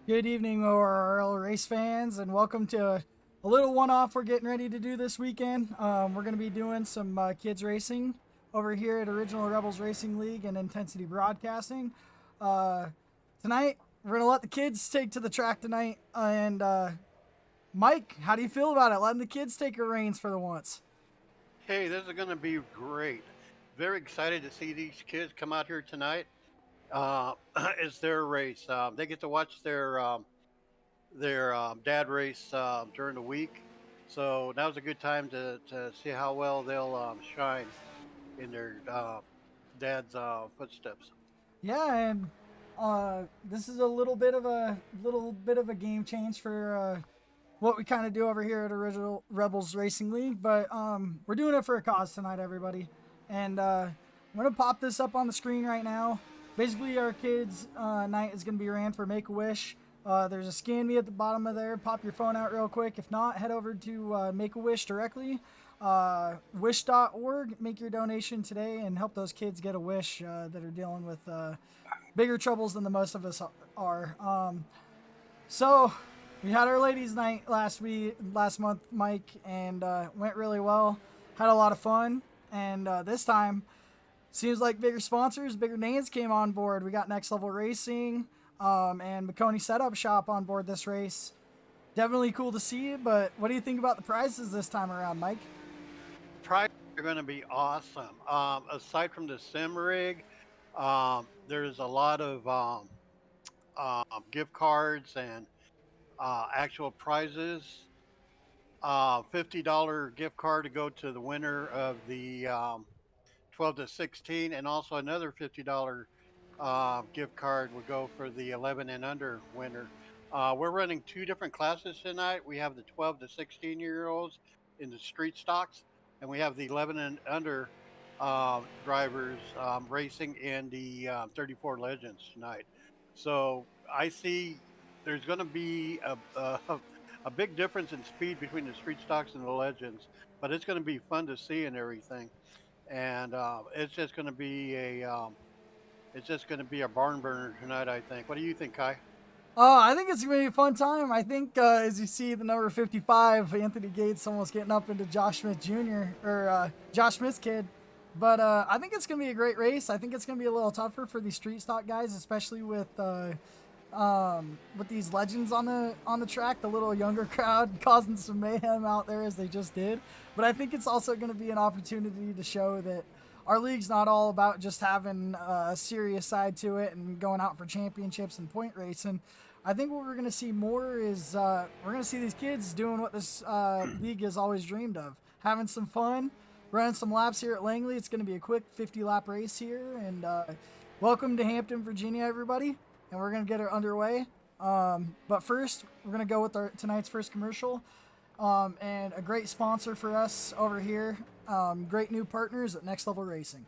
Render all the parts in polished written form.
Good evening, ORRL race fans, and welcome to a little one-off we're getting ready to do this weekend. We're going to be doing some kids racing over here at Original Rebels Racing League and Intensity Broadcasting. Tonight, we're going to let the kids take to the track tonight. Mike, how do you feel about it? Letting the kids take your reins for the once. Hey, this is going to be great. Very excited to see these kids come out here tonight. It's their race. They get to watch their dad race during the week. So now's a good time to see how well they'll shine in their dad's footsteps. Yeah, and this is a little bit of a game change for what we kind of do over here at Original Rebels Racing League, but we're doing it for a cause tonight, everybody. And I'm gonna pop this up on the screen right now. Basically, our kids' night is gonna be ran for Make a Wish. There's a scan me at the bottom of there. Pop your phone out real quick. If not, head over to Make a Wish directly. Wish.org. Make your donation today and help those kids get a wish that are dealing with bigger troubles than the most of us are. So we had our ladies' night last month, Mike, and went really well. Had a lot of fun, and this time seems like bigger sponsors, bigger names came on board. We got Next Level Racing and McConey Setup Shop on board this race. Definitely cool to see, but what do you think about the prizes this time around, Mike? Prizes are going to be awesome. Aside from the sim rig, there's a lot of gift cards and actual prizes. $50 gift card to go to the winner of the 12 to 16, and also another $50 gift card would go for the 11 and under winner. We're running two different classes tonight. We have the 12 to 16-year-olds in the street stocks, and we have the 11 and under drivers racing in the 34 Legends tonight. So I see there's going to be a big difference in speed between the street stocks and the Legends, but it's going to be fun to see and everything. And it's just going to be a barn burner tonight, I think. What do you think, Kai? I think it's gonna be a fun time. I think as you see the number 55, Anthony Gates almost getting up into Josh Smith Jr. or Josh Smith's kid. But I think it's gonna be a great race. I think it's gonna be a little tougher for these street stock guys, especially with these legends on the track. The little younger crowd causing some mayhem out there as they just did. But I think it's also gonna be an opportunity to show that our league's not all about just having a serious side to it and going out for championships and point racing. I think what we're going to see more is we're going to see these kids doing what this league has always dreamed of, having some fun, running some laps here at Langley. It's going to be a quick 50-lap race here, and welcome to Hampton, Virginia, everybody, and we're going to get it underway. But first, we're going to go with tonight's first commercial, and a great sponsor for us over here, great new partners at Next Level Racing.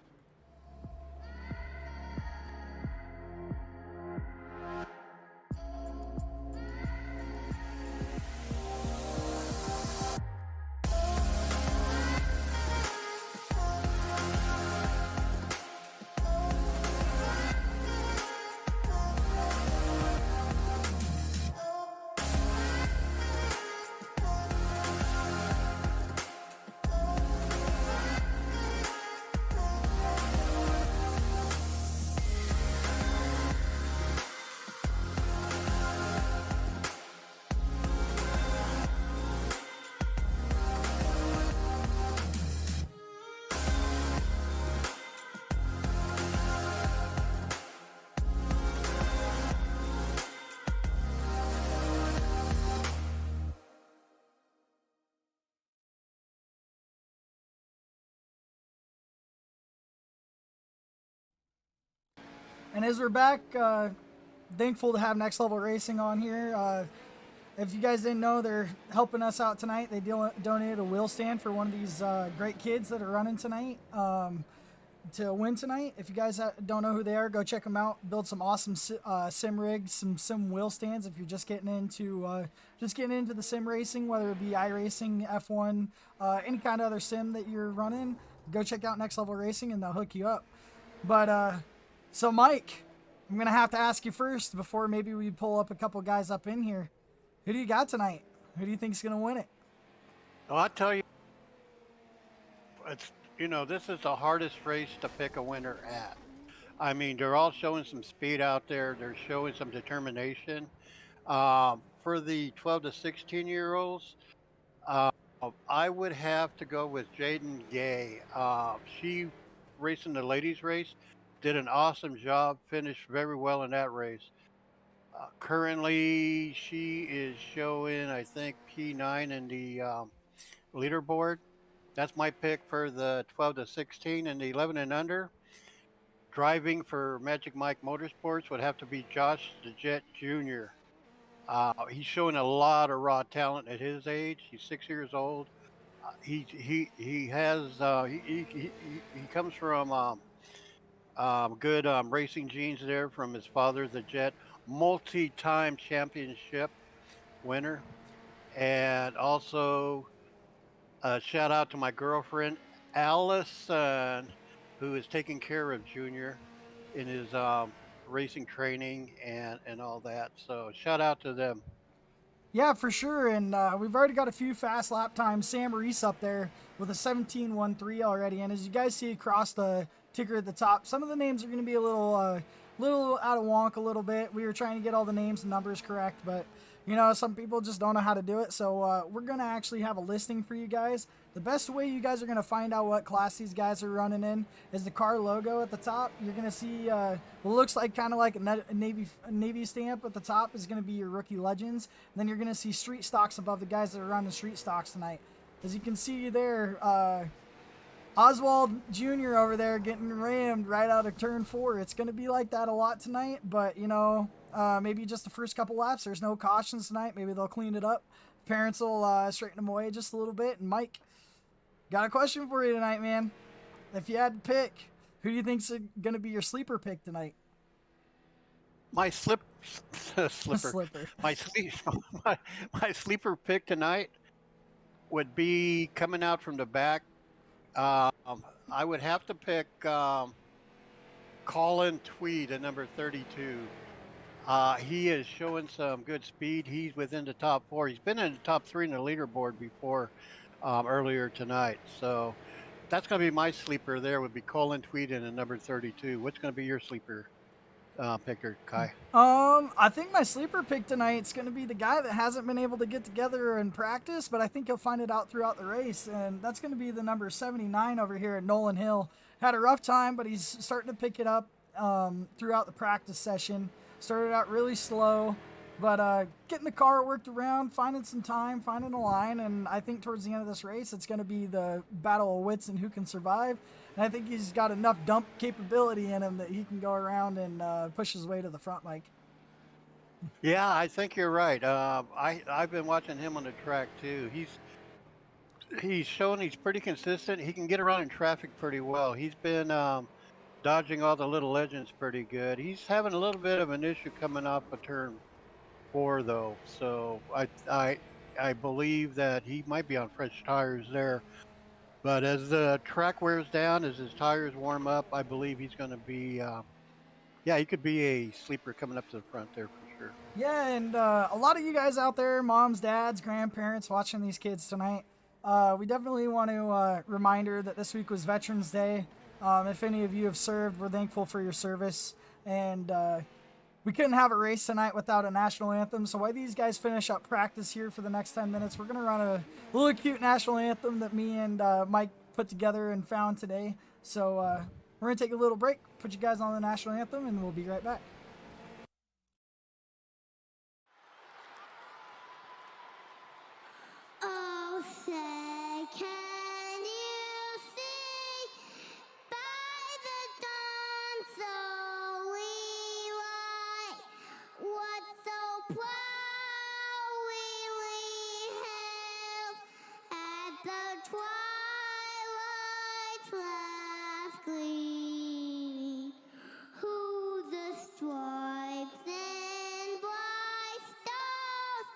And as we're back, thankful to have Next Level Racing on here. If you guys didn't know, they're helping us out tonight. They donated a wheel stand for one of these great kids that are running tonight to win tonight. If you guys don't know who they are, go check them out. Build some awesome sim rigs, some sim wheel stands. If you're just getting into the sim racing, whether it be iRacing, F1, any kind of other sim that you're running, go check out Next Level Racing and they'll hook you up. But so Mike, I'm gonna have to ask you first before maybe we pull up a couple guys up in here. Who do you got tonight? Who do you think's gonna win it? Well, I tell you, it's this is the hardest race to pick a winner at. I mean, they're all showing some speed out there. They're showing some determination. For the 12 to 16-year-olds, uh, I would have to go with Jaden Gay. She raced in the ladies' race, did an awesome job, finished very well in that race. Currently, she is showing, I think, P9 in the leaderboard. That's my pick for the 12 to 16 and the 11 and under. Driving for Magic Mike Motorsports would have to be Josh the Jet Jr. He's showing a lot of raw talent at his age. He's 6 years old. He has he comes from good racing genes there from his father, the Jet, multi-time championship winner, and also shout out to my girlfriend Allison, who is taking care of Junior in his racing training and all that. So shout out to them. Yeah, for sure. And we've already got a few fast lap times. Sam Reese up there with a 17:13 already. And as you guys see across the ticker at the top, some of the names are going to be a little out of wonk a little bit. We were trying to get all the names and numbers correct, but some people just don't know how to do it. So we're going to actually have a listing for you guys. The best way you guys are going to find out what class these guys are running in is the car logo at the top. You're going to see what looks like kind of like a Navy stamp at the top is going to be your rookie legends. And then you're going to see street stocks above the guys that are running street stocks tonight. As you can see there, Oswald Jr. over there getting rammed right out of turn 4. It's going to be like that a lot tonight, but maybe just the first couple laps. There's no cautions tonight. Maybe they'll clean it up. Parents will straighten them away just a little bit. And Mike, got a question for you tonight, man. If you had to pick, who do you think's going to be your sleeper pick tonight? My slipper. Slipper. My sleep. My sleeper pick tonight would be coming out from the back. I would have to pick Colin Tweed at number 32. He is showing some good speed. He's within the top 4. He's been in the top 3 in the leaderboard before earlier tonight. So that's going to be my sleeper there would be Colin Tweed and at number 32. What's going to be your sleeper picker, Kai? I think my sleeper pick tonight's going to be the guy that hasn't been able to get together in practice, but I think he'll find it out throughout the race, and that's going to be the number 79 over here at Nolan Hill. Had a rough time, but he's starting to pick it up throughout the practice session. Started out really slow, but getting the car worked around, finding some time, finding a line, and I think towards the end of this race, it's going to be the battle of wits and who can survive. And I think he's got enough dump capability in him that he can go around and push his way to the front, Mike. Yeah, I think you're right. I've been watching him on the track too. He's showing he's pretty consistent. He can get around in traffic pretty well. He's been dodging all the little legends pretty good. He's having a little bit of an issue coming off of turn 4 though. So I believe that he might be on fresh tires there. But as the track wears down, as his tires warm up, I believe he's going to be, he could be a sleeper coming up to the front there for sure. Yeah, and a lot of you guys out there, moms, dads, grandparents watching these kids tonight, we definitely want to reminder that this week was Veterans Day. If any of you have served, we're thankful for your service. And we couldn't have a race tonight without a national anthem. So while these guys finish up practice here for the next 10 minutes, we're going to run a little cute national anthem that me and Mike put together and found today. So we're going to take a little break, put you guys on the national anthem, and we'll be right back. Oh, say, can you see by the dawn's early light what so proudly hailed at the twilight's last gleam? Who the stripes and bright stars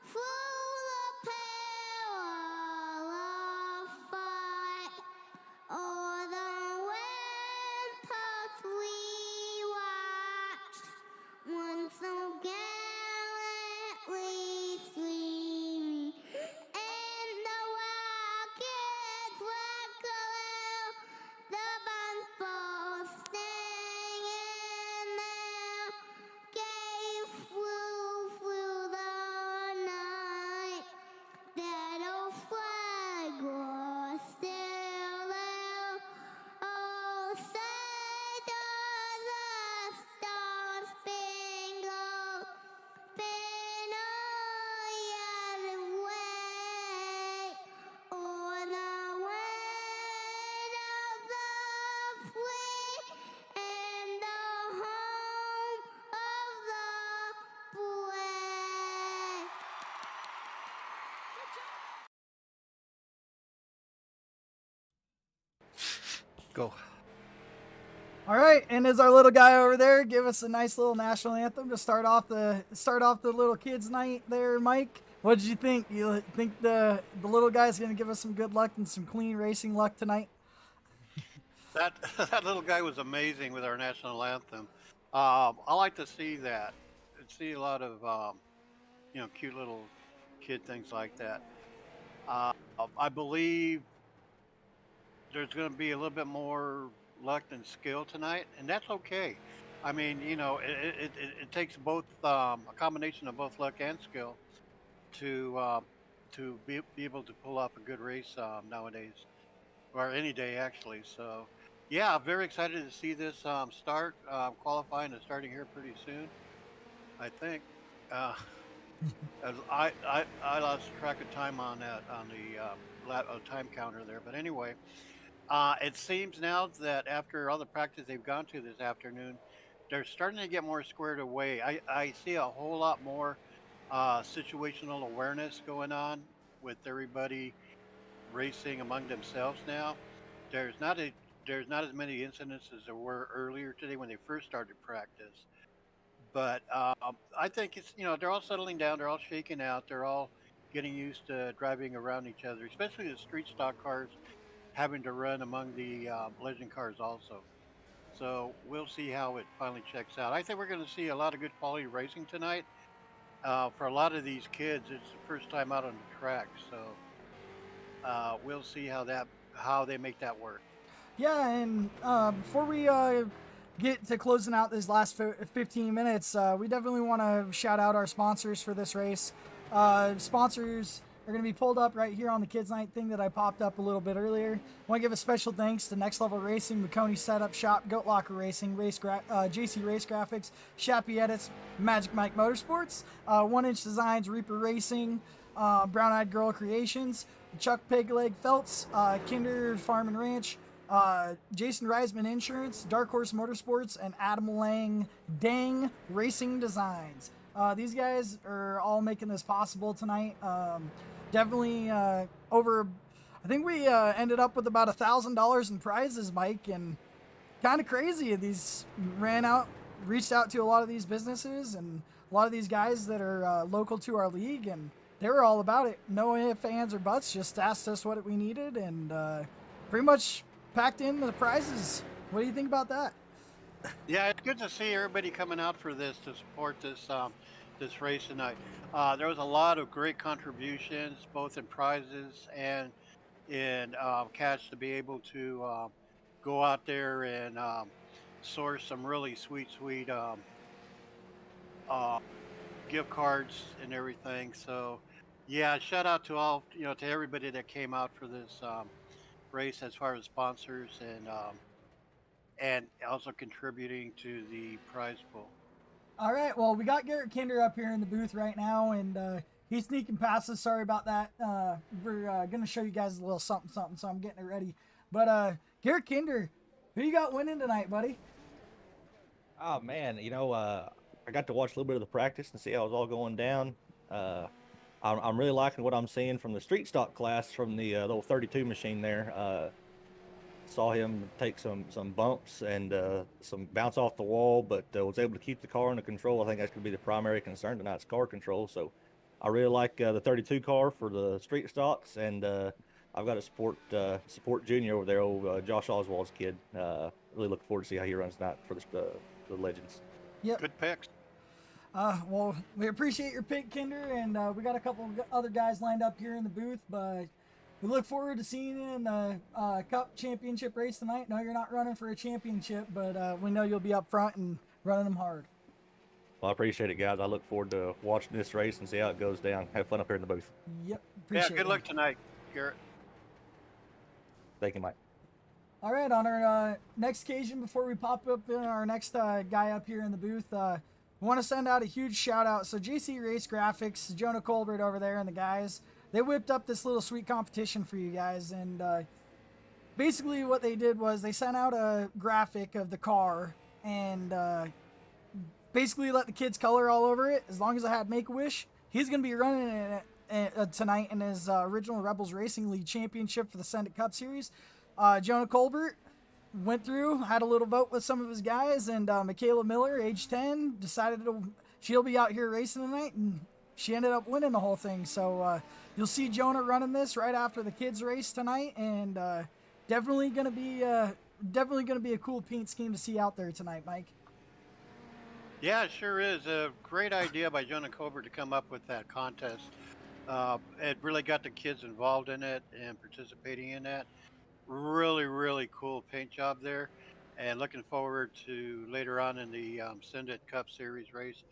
flew the peril of fight o'er the ramparts we watched Go. All right, and as our little guy over there, give us a nice little national anthem to start off the little kids' night there, Mike. What did you think? You think the little guy's gonna give us some good luck and some clean racing luck tonight? That that little guy was amazing with our national anthem. I like to see that. See a lot of cute little kid things like that. Uh, I believe there's going to be a little bit more luck than skill tonight, and that's okay. I mean, it takes both a combination of both luck and skill to be able to pull off a good race nowadays, or any day actually. So, yeah, very excited to see this start qualifying and starting here pretty soon. I think. Uh, as I lost track of time on that on the time counter there, but anyway. It seems now that after all the practice they've gone to this afternoon, they're starting to get more squared away. I see a whole lot more situational awareness going on with everybody racing among themselves now. There's not a there's not as many incidents as there were earlier today when they first started practice. But I think it's they're all settling down, they're all shaking out, they're all getting used to driving around each other, especially the street stock cars having to run among the legend cars also. So we'll see how it finally checks out. I think we're going to see a lot of good quality racing tonight. For a lot of these kids, it's the first time out on the track, so we'll see how they make that work. Yeah, and before we get to closing out these last 15 minutes, we definitely want to shout out our sponsors for this race. Sponsors are going to be pulled up right here on the Kids Night thing that I popped up a little bit earlier. I want to give a special thanks to Next Level Racing, McConey Setup Shop, Goat Locker Racing, JC Race Graphics, Shappy Edits, Magic Mike Motorsports, 1 Inch Designs, Reaper Racing, Brown Eyed Girl Creations, Chuck Pegleg Felts, Kinder Farm and Ranch, Jason Reisman Insurance, Dark Horse Motorsports, and Adam Lang Dang Racing Designs. These guys are all making this possible tonight. Definitely over. I think we ended up with about $1,000 in prizes, Mike, and kind of crazy. These reached out to a lot of these businesses and a lot of these guys that are local to our league, and they were all about it. No ifs, ands, or buts. Just asked us what we needed, and pretty much packed in the prizes. What do you think about that? Yeah, it's good to see everybody coming out for this to support this race tonight. There was a lot of great contributions, both in prizes and in cash, to be able to go out there and source some really sweet uh, gift cards and everything. So, yeah, shout out to all to everybody that came out for this race as far as sponsors and also contributing to the prize pool. All right, well, we got Garrett Kinder up here in the booth right now, and he's sneaking past us. Sorry about that. We're going to show you guys a little something, so I'm getting it ready. But Garrett Kinder, who you got winning tonight, buddy? Oh man, I got to watch a little bit of the practice and see how it was all going down. I'm really liking what I'm seeing from the street stock class from the little 32 machine there. Saw him take some bumps and some bounce off the wall, but was able to keep the car under control. I think that's going to be the primary concern tonight's car control. So I really like the 32 car for the street stocks, and I've got to support Junior over there, old Josh Oswald's kid. Really looking forward to see how he runs tonight for the Legends. Yep. Good picks. Well, we appreciate your pick, Kinder, and we got a couple of other guys lined up here in the booth, but we look forward to seeing you in the Cup Championship race tonight. No, you're not running for a championship, but we know you'll be up front and running them hard. Well, I appreciate it, guys. I look forward to watching this race and see how it goes down. Have fun up here in the booth. Yep, appreciate it. Yeah, good luck tonight, Garrett. Thank you, Mike. All right, on our next occasion, before we pop up in our next guy up here in the booth, we want to send out a huge shout out. So JC Race Graphics, Jonah Colbert over there, and the guys, they whipped up this little sweet competition for you guys. And basically what they did was they sent out a graphic of the car and basically let the kids color all over it. As long as I had Make-A-Wish, he's going to be running it tonight in his original Rebels Racing League Championship for the Send It Cup Series. Jonah Colbert, went through, had a little vote with some of his guys, and Michaela Miller, age 10, decided she'll be out here racing tonight, and she ended up winning the whole thing. So you'll see Jonah running this right after the kids race tonight, and definitely gonna be a cool paint scheme to see out there tonight, Mike. Yeah, it sure is. A great idea by Jonah Colbert to come up with that contest. It really got the kids involved in it and participating in that. Really, really cool paint job there. And looking forward to later on in the Syndicate Cup Series race,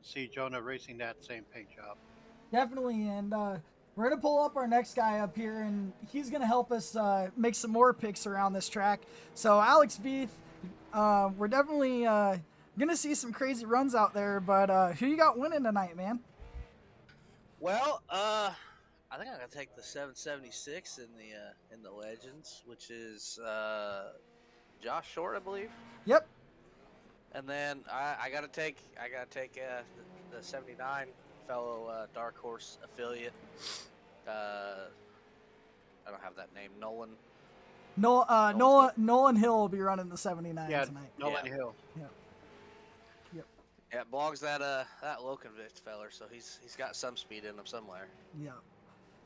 see Jonah racing that same paint job. Definitely, and we're gonna pull up our next guy up here, and he's gonna help us make some more picks around this track. So Alex Veith, we're definitely gonna see some crazy runs out there, but who you got winning tonight, man? Well, I think I'm gonna take the 776 in the Legends, which is Josh Short, I believe. Yep. And then I gotta take the 79 fellow Dark Horse affiliate. I don't have that name. Nolan. Nolan Hill will be running the 79 tonight. Nolan Yeah. Hill. Yep. Yeah, it belongs that Lokenvich feller, so he's got some speed in him somewhere. Yeah.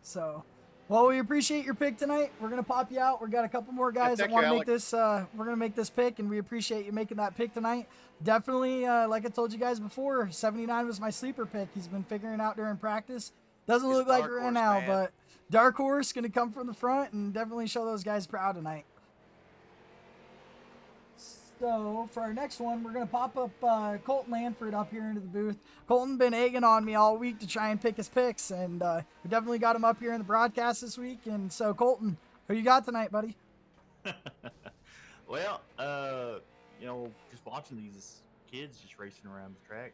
So, well, we appreciate your pick tonight. We're gonna pop you out. We got a couple more guys that thank want you, to make Alex. this. We're gonna make this pick, and we appreciate you making that pick tonight. Definitely, like I told you guys before, 79 was my sleeper pick. He's been figuring out during practice. Doesn't He's look a like dark it right horse now, man. but Dark Horse gonna come from the front and definitely show those guys proud tonight. So for our next one, we're gonna pop up Colton Lanford up here into the booth. Colton been egging on me all week to try and pick his picks, and we definitely got him up here in the broadcast this week. And so Colton, who you got tonight, buddy? Well, just watching these kids just racing around the track,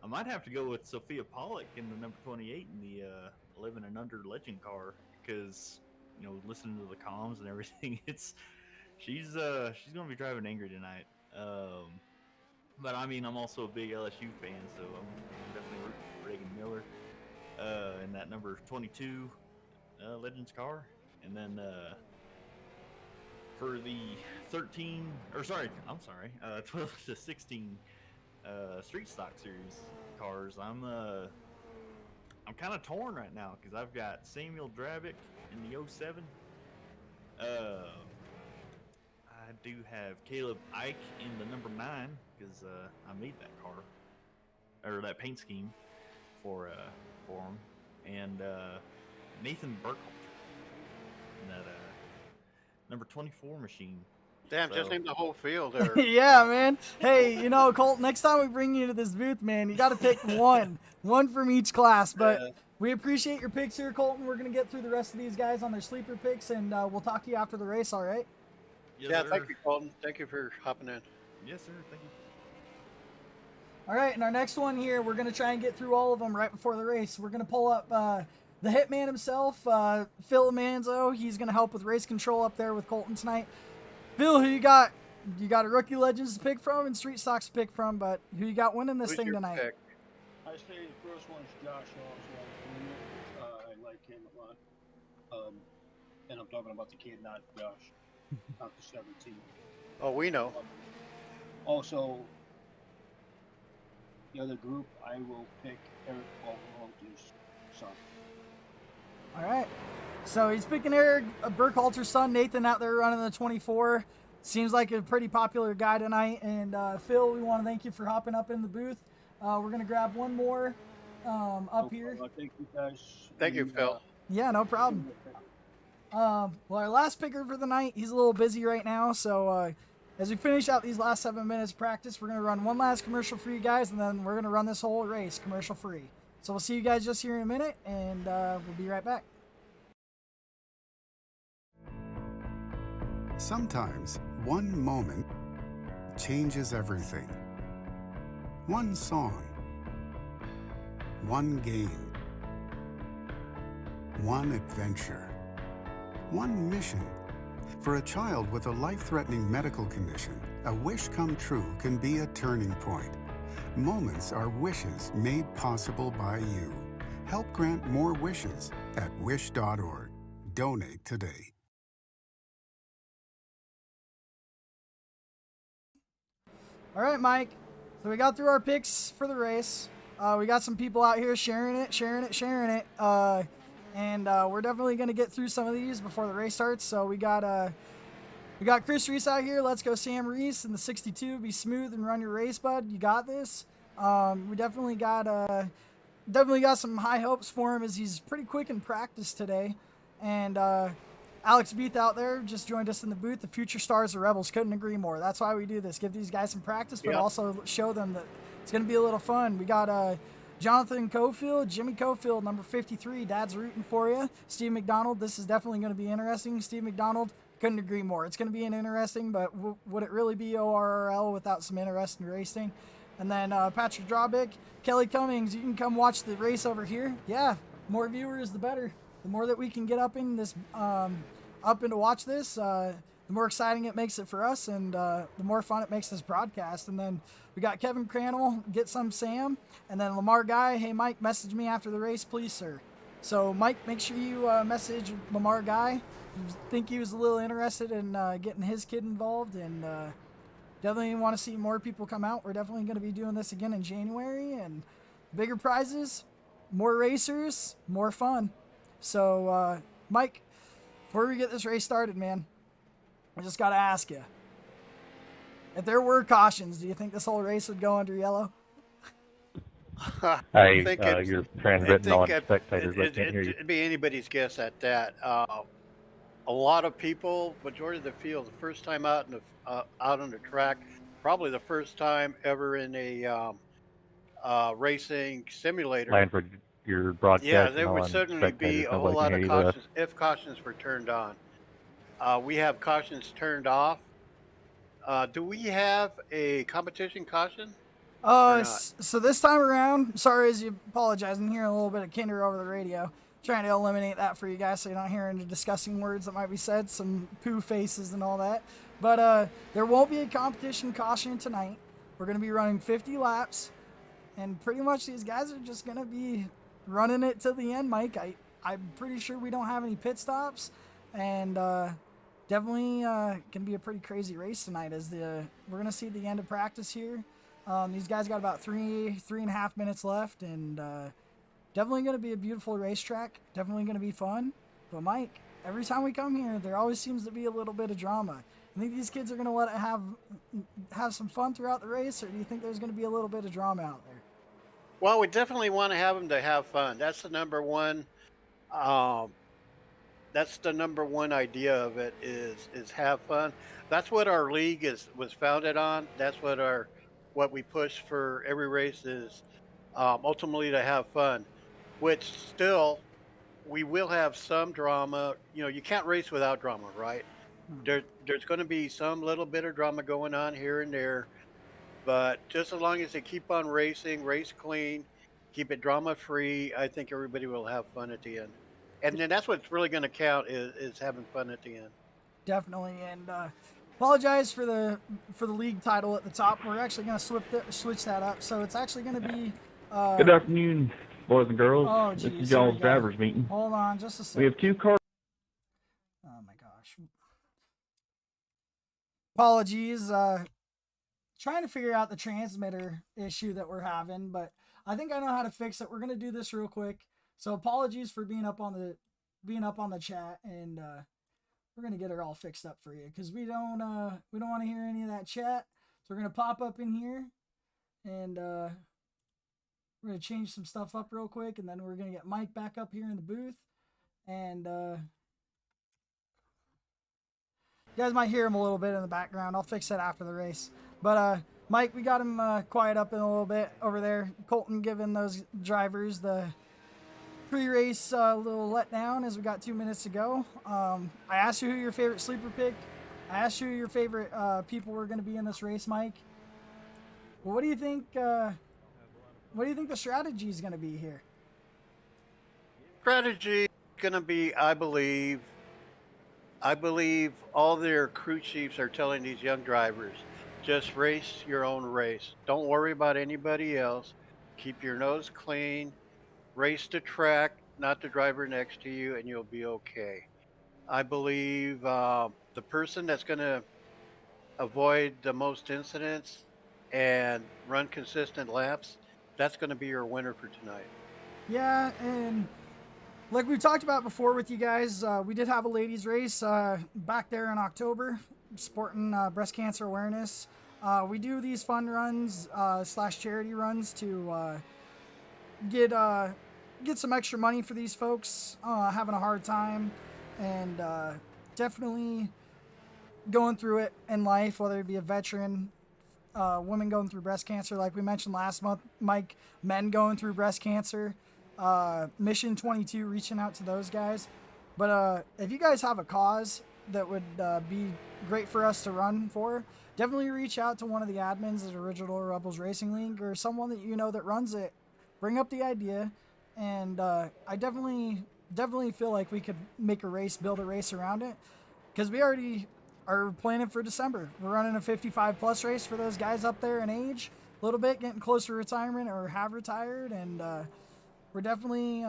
I might have to go with Sophia Pollock in the number 28 in the 11 and under legend car, because listening to the comms and everything, she's gonna be driving angry tonight. But I mean, I'm also a big LSU fan, so I'm definitely rooting for Reagan Miller in that number 22 Legends car. And then for the 12 to 16 Street Stock Series cars, I'm kind of torn right now because I've got Samuel Drabick in the 07. I do have Caleb Ike in the number 9 because I made that car or that paint scheme for him, and Nathan Burkholder in that number 24 machine. Damn, just So- named the whole field there. Yeah, man. Hey, Colt, next time we bring you to this booth, man, you got to pick one from each class. But we appreciate your picks here, Colton. We're going to get through the rest of these guys on their sleeper picks, and we'll talk to you after the race, all right? Yes, Yeah, sir. thank you, Colton. Thank you for hopping in. Yes, sir. Thank you. All right, and our next one here, we're going to try and get through all of them right before the race. We're going to pull up the hitman himself, Phil Manzo. He's going to help with race control up there with Colton tonight. Phil, who you got? You got a Rookie Legends to pick from and Street Stocks to pick from, but who you got winning this Who's thing your tonight? pick? I say the first one's Josh Oswald. I like him a lot. And I'm talking about the kid, not Josh, not the 17. Oh, we know. Also, the other group, I will pick Eric Balton's son. All right. So he's picking Eric Burkhalter's son, Nathan, out there running the 24. Seems like a pretty popular guy tonight. And Phil, we want to thank you for hopping up in the booth. We're going to grab one more up here. Thank you guys. Thank you, And, Phil. Yeah, no problem. Well, our last picker for the night, he's a little busy right now. So as we finish out these last 7 minutes of practice, we're going to run one last commercial for you guys, and then we're going to run this whole race commercial free. So we'll see you guys just here in a minute, and we'll be right back. Sometimes one moment changes everything. One song, one game, one adventure, one mission. For a child with a life-threatening medical condition, a wish come true can be a turning point. Moments are wishes made possible by you. Help grant more wishes at wish.org. Donate today. All right, Mike. So we got through our picks for the race. We got some people out here sharing it. And we're definitely going to get through some of these before the race starts. So we got Chris Reese out here. Let's go, Sam Reese in the 62. Be smooth and run your race, bud. You got this. We definitely got some high hopes for him as he's pretty quick in practice today. And Alex Beath out there just joined us in the booth. The future stars of Rebels, couldn't agree more. That's why we do this. Give these guys some practice, but also show them that it's going to be a little fun. We got Jonathan Cofield, Jimmy Cofield, number 53. Dad's rooting for you. Steve McDonald, this is definitely going to be interesting. Steve McDonald, couldn't agree more. It's going to be an interesting, but would it really be ORRL without some interesting racing? And then Patrick Drawbick, Kelly Cummings, you can come watch the race over here. Yeah, more viewers, the better. The more that we can get up in this, up and to watch this, the more exciting it makes it for us, and the more fun it makes this broadcast. And then we got Kevin Crannell, get some Sam, and then Lamar Guy. Hey Mike, message me after the race, please, sir. So Mike, make sure you message Lamar Guy. Think he was a little interested in getting his kid involved, and definitely want to see more people come out. We're definitely going to be doing this again in January, and bigger prizes, more racers, more fun. So, Mike, before we get this race started, man, I just got to ask you, if there were cautions, do you think this whole race would go under yellow? I think you're transmitting on spectators. They can't hear you. It'd be anybody's guess at that. A lot of people, majority of the field, the first time out on the track, probably the first time ever in a racing simulator. Lanford, your broadcast. Yeah, there would certainly be a whole lot of cautions if cautions were turned on. We have cautions turned off. Do we have a competition caution? So this time around, sorry as you apologize, I'm hearing a little bit of kinder over the radio. Trying to eliminate that for you guys so you're not hearing the disgusting words that might be said, some poo faces and all that. But there won't be a competition caution tonight. We're going to be running 50 laps, and pretty much these guys are just going to be running it to the end, Mike. I'm pretty sure we don't have any pit stops, and definitely going to be a pretty crazy race tonight as we're going to see the end of practice here. These guys got about 3.5 minutes left, and definitely going to be a beautiful racetrack. Definitely going to be fun. But Mike, every time we come here, there always seems to be a little bit of drama. You think these kids are going to let it have some fun throughout the race, or do you think there's going to be a little bit of drama out there? Well, we definitely want to have them to have fun. That's the number one. That's the number one idea of it is have fun. That's what our league was founded on. That's what we push for every race is ultimately to have fun. Which still, we will have some drama. You know, you can't race without drama, right? There's going to be some little bit of drama going on here and there, but just as long as they keep on racing, race clean, keep it drama free, I think everybody will have fun at the end. And then that's what's really going to count is having fun at the end. Definitely, and apologize for the league title at the top. We're actually going to switch that up, so it's actually going to be. Good afternoon, boys and girls. Oh, this is y'all's drivers meeting. Hold on, just a second. We have 2 cars. Oh my gosh. Apologies. Trying to figure out the transmitter issue that we're having, but I think I know how to fix it. We're gonna do this real quick. So apologies for being up on the chat, and we're gonna get it all fixed up for you because we don't want to hear any of that chat. So we're gonna pop up in here, and we're going to change some stuff up real quick, and then we're going to get Mike back up here in the booth. And you guys might hear him a little bit in the background. I'll fix that after the race. But Mike, we got him quiet up in a little bit over there. Colton giving those drivers the pre-race little letdown as we got 2 minutes to go. I asked you who your favorite sleeper pick. I asked you who your favorite people were going to be in this race, Mike. Well, what do you think... what do you think the strategy is going to be here? Strategy is going to be, I believe all their crew chiefs are telling these young drivers, just race your own race. Don't worry about anybody else. Keep your nose clean. Race the track, not the driver next to you, and you'll be okay. I believe the person that's going to avoid the most incidents and run consistent laps, that's going to be your winner for tonight. Yeah, and like we talked about before with you guys, we did have a ladies race back there in October, supporting breast cancer awareness. We do these fun runs slash charity runs to get some extra money for these folks having a hard time, and definitely going through it in life, whether it be a veteran, women going through breast cancer, like we mentioned last month, Mike, men going through breast cancer, Mission 22, reaching out to those guys. But if you guys have a cause that would be great for us to run for, definitely reach out to one of the admins at Original Rebels Racing League or someone that you know that runs it. Bring up the idea, and I definitely feel like we could make a race, build a race around it, because we already are planning for December. We're running a 55 plus race for those guys up there in age, a little bit getting close to retirement or have retired, and we're definitely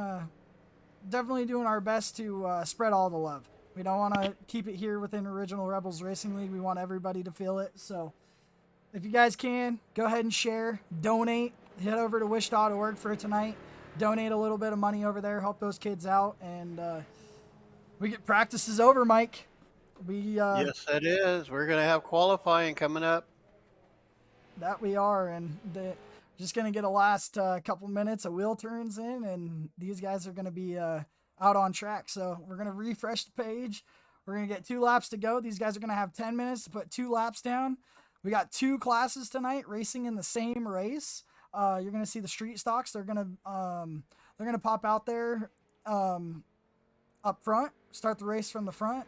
doing our best to spread all the love. We don't want to keep it here within Original Rebels Racing League. We want everybody to feel it. So if you guys can, go ahead and share, donate, head over to wish.org for tonight. Donate a little bit of money over there, help those kids out, and we get practices over, Mike. Yes, it is. We're going to have qualifying coming up. That we are, and just going to get a last couple minutes of wheel turns in, and these guys are going to be out on track. So we're going to refresh the page. We're going to get 2 laps to go. These guys are going to have 10 minutes to put 2 laps down. We got 2 classes tonight racing in the same race. You're going to see the street stocks. They're going to pop out there up front, start the race from the front.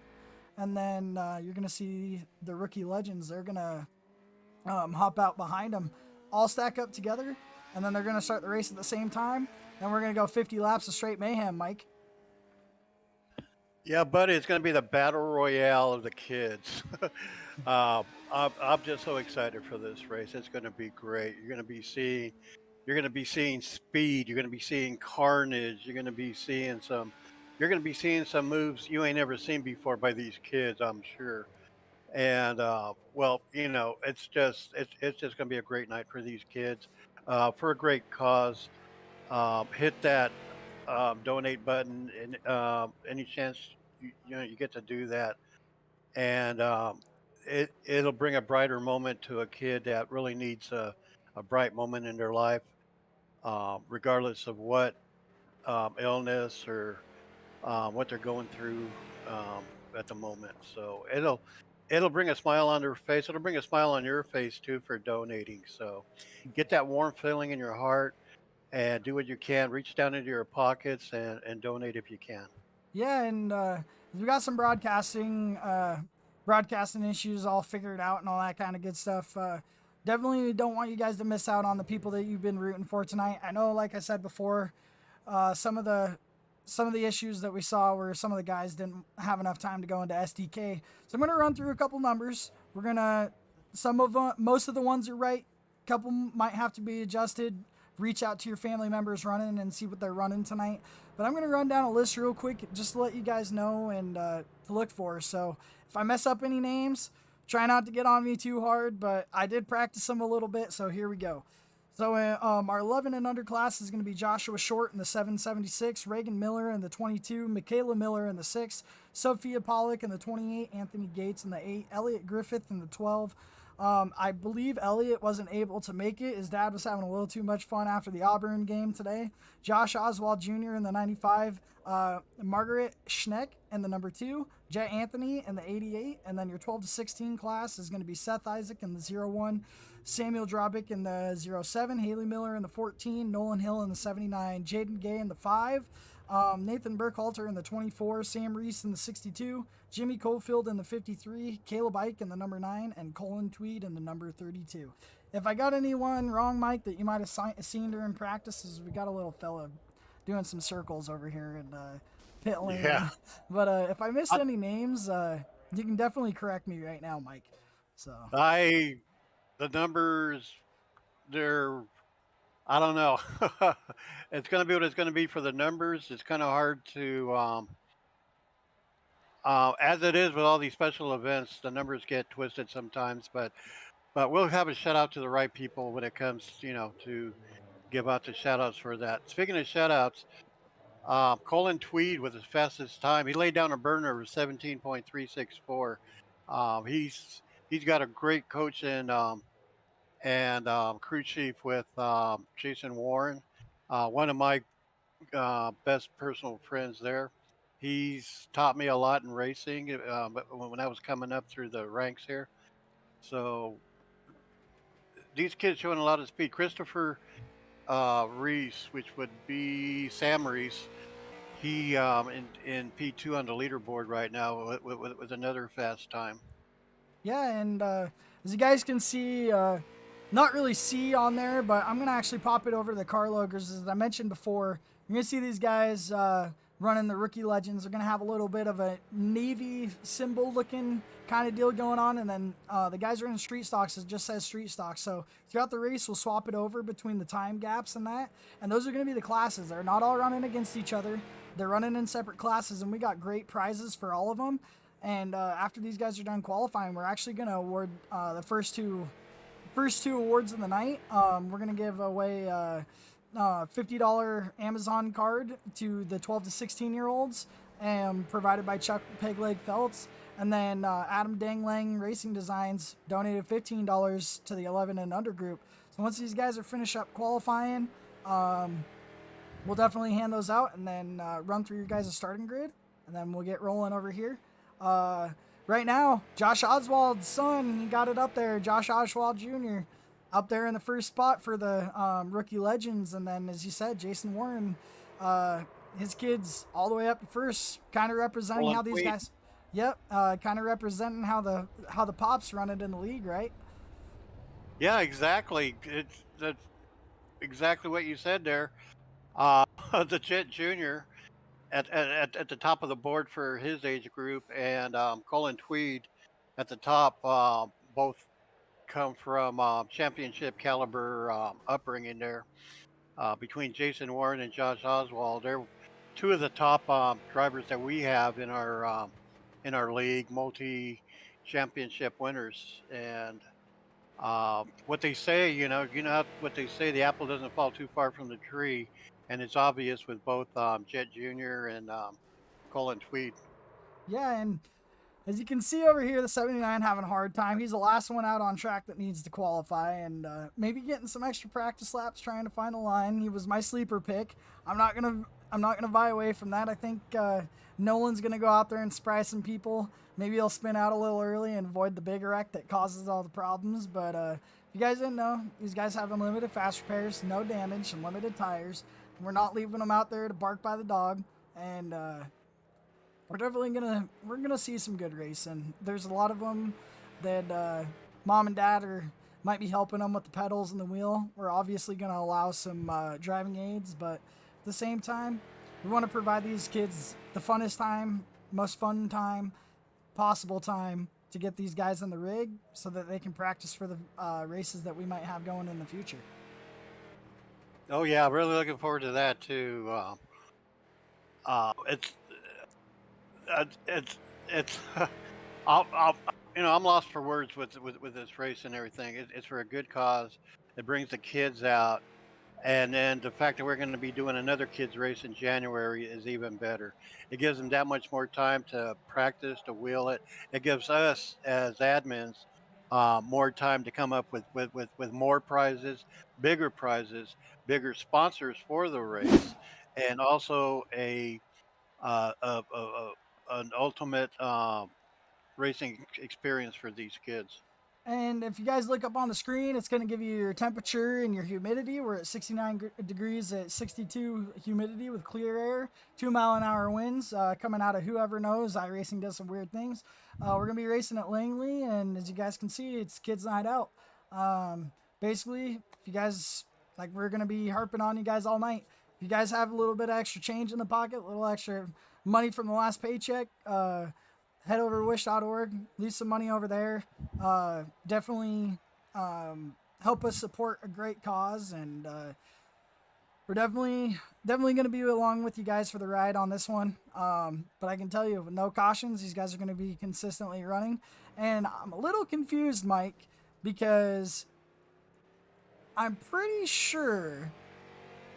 And then you're going to see the rookie legends. They're going to hop out behind them, all stack up together, and then they're going to start the race at the same time. Then we're going to go 50 laps of straight mayhem, Mike. Yeah, buddy, it's going to be the battle royale of the kids. I'm just so excited for this race. It's going to be great. You're going to be seeing speed. You're going to be seeing carnage. You're going to be seeing some moves you ain't never seen before by these kids, I'm sure. And well, it's just going to be a great night for these kids, for a great cause. Hit that donate button, and any chance you get to do that, and it'll bring a brighter moment to a kid that really needs a bright moment in their life, regardless of what illness or what they're going through at the moment. So it'll bring a smile on their face. It'll bring a smile on your face too for donating. So get that warm feeling in your heart and do what you can. Reach down into your pockets and donate if you can. Yeah, and we got some broadcasting issues all figured out and all that kind of good stuff. Definitely don't want you guys to miss out on the people that you've been rooting for tonight. I know, like I said before, some of the issues that we saw were some of the guys didn't have enough time to go into SDK. So I'm going to run through a couple numbers. We're going to, most of the ones are right. A couple might have to be adjusted. Reach out to your family members running and see what they're running tonight. But I'm going to run down a list real quick just to let you guys know and to look for. So if I mess up any names, try not to get on me too hard, but I did practice them a little bit, so here we go. So our 11 and under class is going to be Joshua Short in the 776, Reagan Miller in the 22, Michaela Miller in the 6, Sophia Pollock in the 28, Anthony Gates in the 8, Elliot Griffith in the 12. I believe Elliot wasn't able to make it. His dad was having a little too much fun after the Auburn game today. Josh Oswald Jr. in the 95, Margaret Schneck in the number 2, Jet Anthony in the 88, and then your 12 to 16 class is going to be Seth Isaac in the 01, Samuel Drobick in the 07, Haley Miller in the 14, Nolan Hill in the 79, Jaden Gay in the 5, Nathan Burkhalter in the 24, Sam Reese in the 62, Jimmy Cofield in the 53, Caleb Ike in the number 9, and Colin Tweed in the number 32. If I got anyone wrong, Mike, that you might have seen during practices, we got a little fella doing some circles over here in pit lane. Yeah. But if I missed any names, you can definitely correct me right now, Mike. So The numbers, I don't know. It's going to be what it's going to be for the numbers. It's kind of hard to, as it is with all these special events, the numbers get twisted sometimes. But But we'll have a shout out to the right people when it comes, to give out the shout outs for that. Speaking of shout outs, Colin Tweed with his fastest time. He laid down a burner of 17.364. He's got a great coach and crew chief with Jason Warren, one of my best personal friends there. He's taught me a lot in racing, but when I was coming up through the ranks here. So these kids showing a lot of speed. Christopher Reese, which would be Sam Reese, he in P2 on the leaderboard right now with another fast time. Yeah, and as you guys can see, not really see on there, but I'm going to actually pop it over to the car logos. As I mentioned before, you're going to see these guys running the Rookie Legends. They're going to have a little bit of a Navy symbol looking kind of deal going on, and then the guys are in Street Stocks. It just says Street Stocks. So throughout the race, we'll swap it over between the time gaps and that, and those are going to be the classes. They're not all running against each other. They're running in separate classes, and we got great prizes for all of them. And after these guys are done qualifying, we're actually going to award the first two awards of the night. We're going to give away $50 Amazon card to the 12 to 16-year-olds, provided by Chuck Pegleg Feltz. And then Adam Danglang Racing Designs donated $15 to the 11 and under group. So once these guys are finished up qualifying, we'll definitely hand those out and then run through your guys' starting grid. And then we'll get rolling over here. Right now, Josh Oswald's son, he got it up there. Josh Oswald Jr. up there in the first spot for the Rookie Legends. And then, as you said, Jason Warren, his kids all the way up to first, kind of representing how these guys... Yep, kind of representing how the Pops run it in the league, right? Yeah, exactly. That's exactly what you said there. The Jet Jr. At the top of the board for his age group, and Colin Tweed at the top. Both come from championship caliber upbringing there. Between Jason Warren and Josh Oswald, they're two of the top drivers that we have in our league, multi-championship winners. And what they say, what they say, the apple doesn't fall too far from the tree. And it's obvious with both Jet Jr. and Colin Tweed. Yeah, and as you can see over here, the 79 having a hard time. He's the last one out on track that needs to qualify, and maybe getting some extra practice laps trying to find a line. He was my sleeper pick. I'm not gonna vie away from that. I think Nolan's gonna go out there and spry some people. Maybe he'll spin out a little early and avoid the big wreck that causes all the problems. But if you guys didn't know, these guys have unlimited fast repairs, no damage, and limited tires. We're not leaving them out there to bark by the dog, and we're definitely gonna see some good racing. There's a lot of them that mom and dad might be helping them with the pedals and the wheel. We're obviously gonna allow some driving aids, but at the same time, we want to provide these kids the funnest time, most fun time, possible time to get these guys in the rig so that they can practice for the races that we might have going in the future. Oh yeah, really looking forward to that too. It's I'm lost for words with this race and everything. It's for a good cause. It brings the kids out, and then the fact that we're going to be doing another kids race in January is even better. It gives them that much more time to practice, to wheel it. It gives us as admins more time to come up with more prizes, bigger sponsors for the race, and also an ultimate racing experience for these kids. And if you guys look up on the screen, it's going to give you your temperature and your humidity. We're at 69 degrees at 62 humidity with clear air, 2-mile-an-hour winds coming out of whoever knows. iRacing does some weird things. We're going to be racing at Langley, and as you guys can see, it's kids' night out. Basically, if you guys, we're going to be harping on you guys all night. If you guys have a little bit of extra change in the pocket, a little extra money from the last paycheck, head over to wish.org, leave some money over there. Definitely help us support a great cause, and we're definitely going to be along with you guys for the ride on this one. But I can tell you, with no cautions, these guys are going to be consistently running. And I'm a little confused, Mike, because I'm pretty sure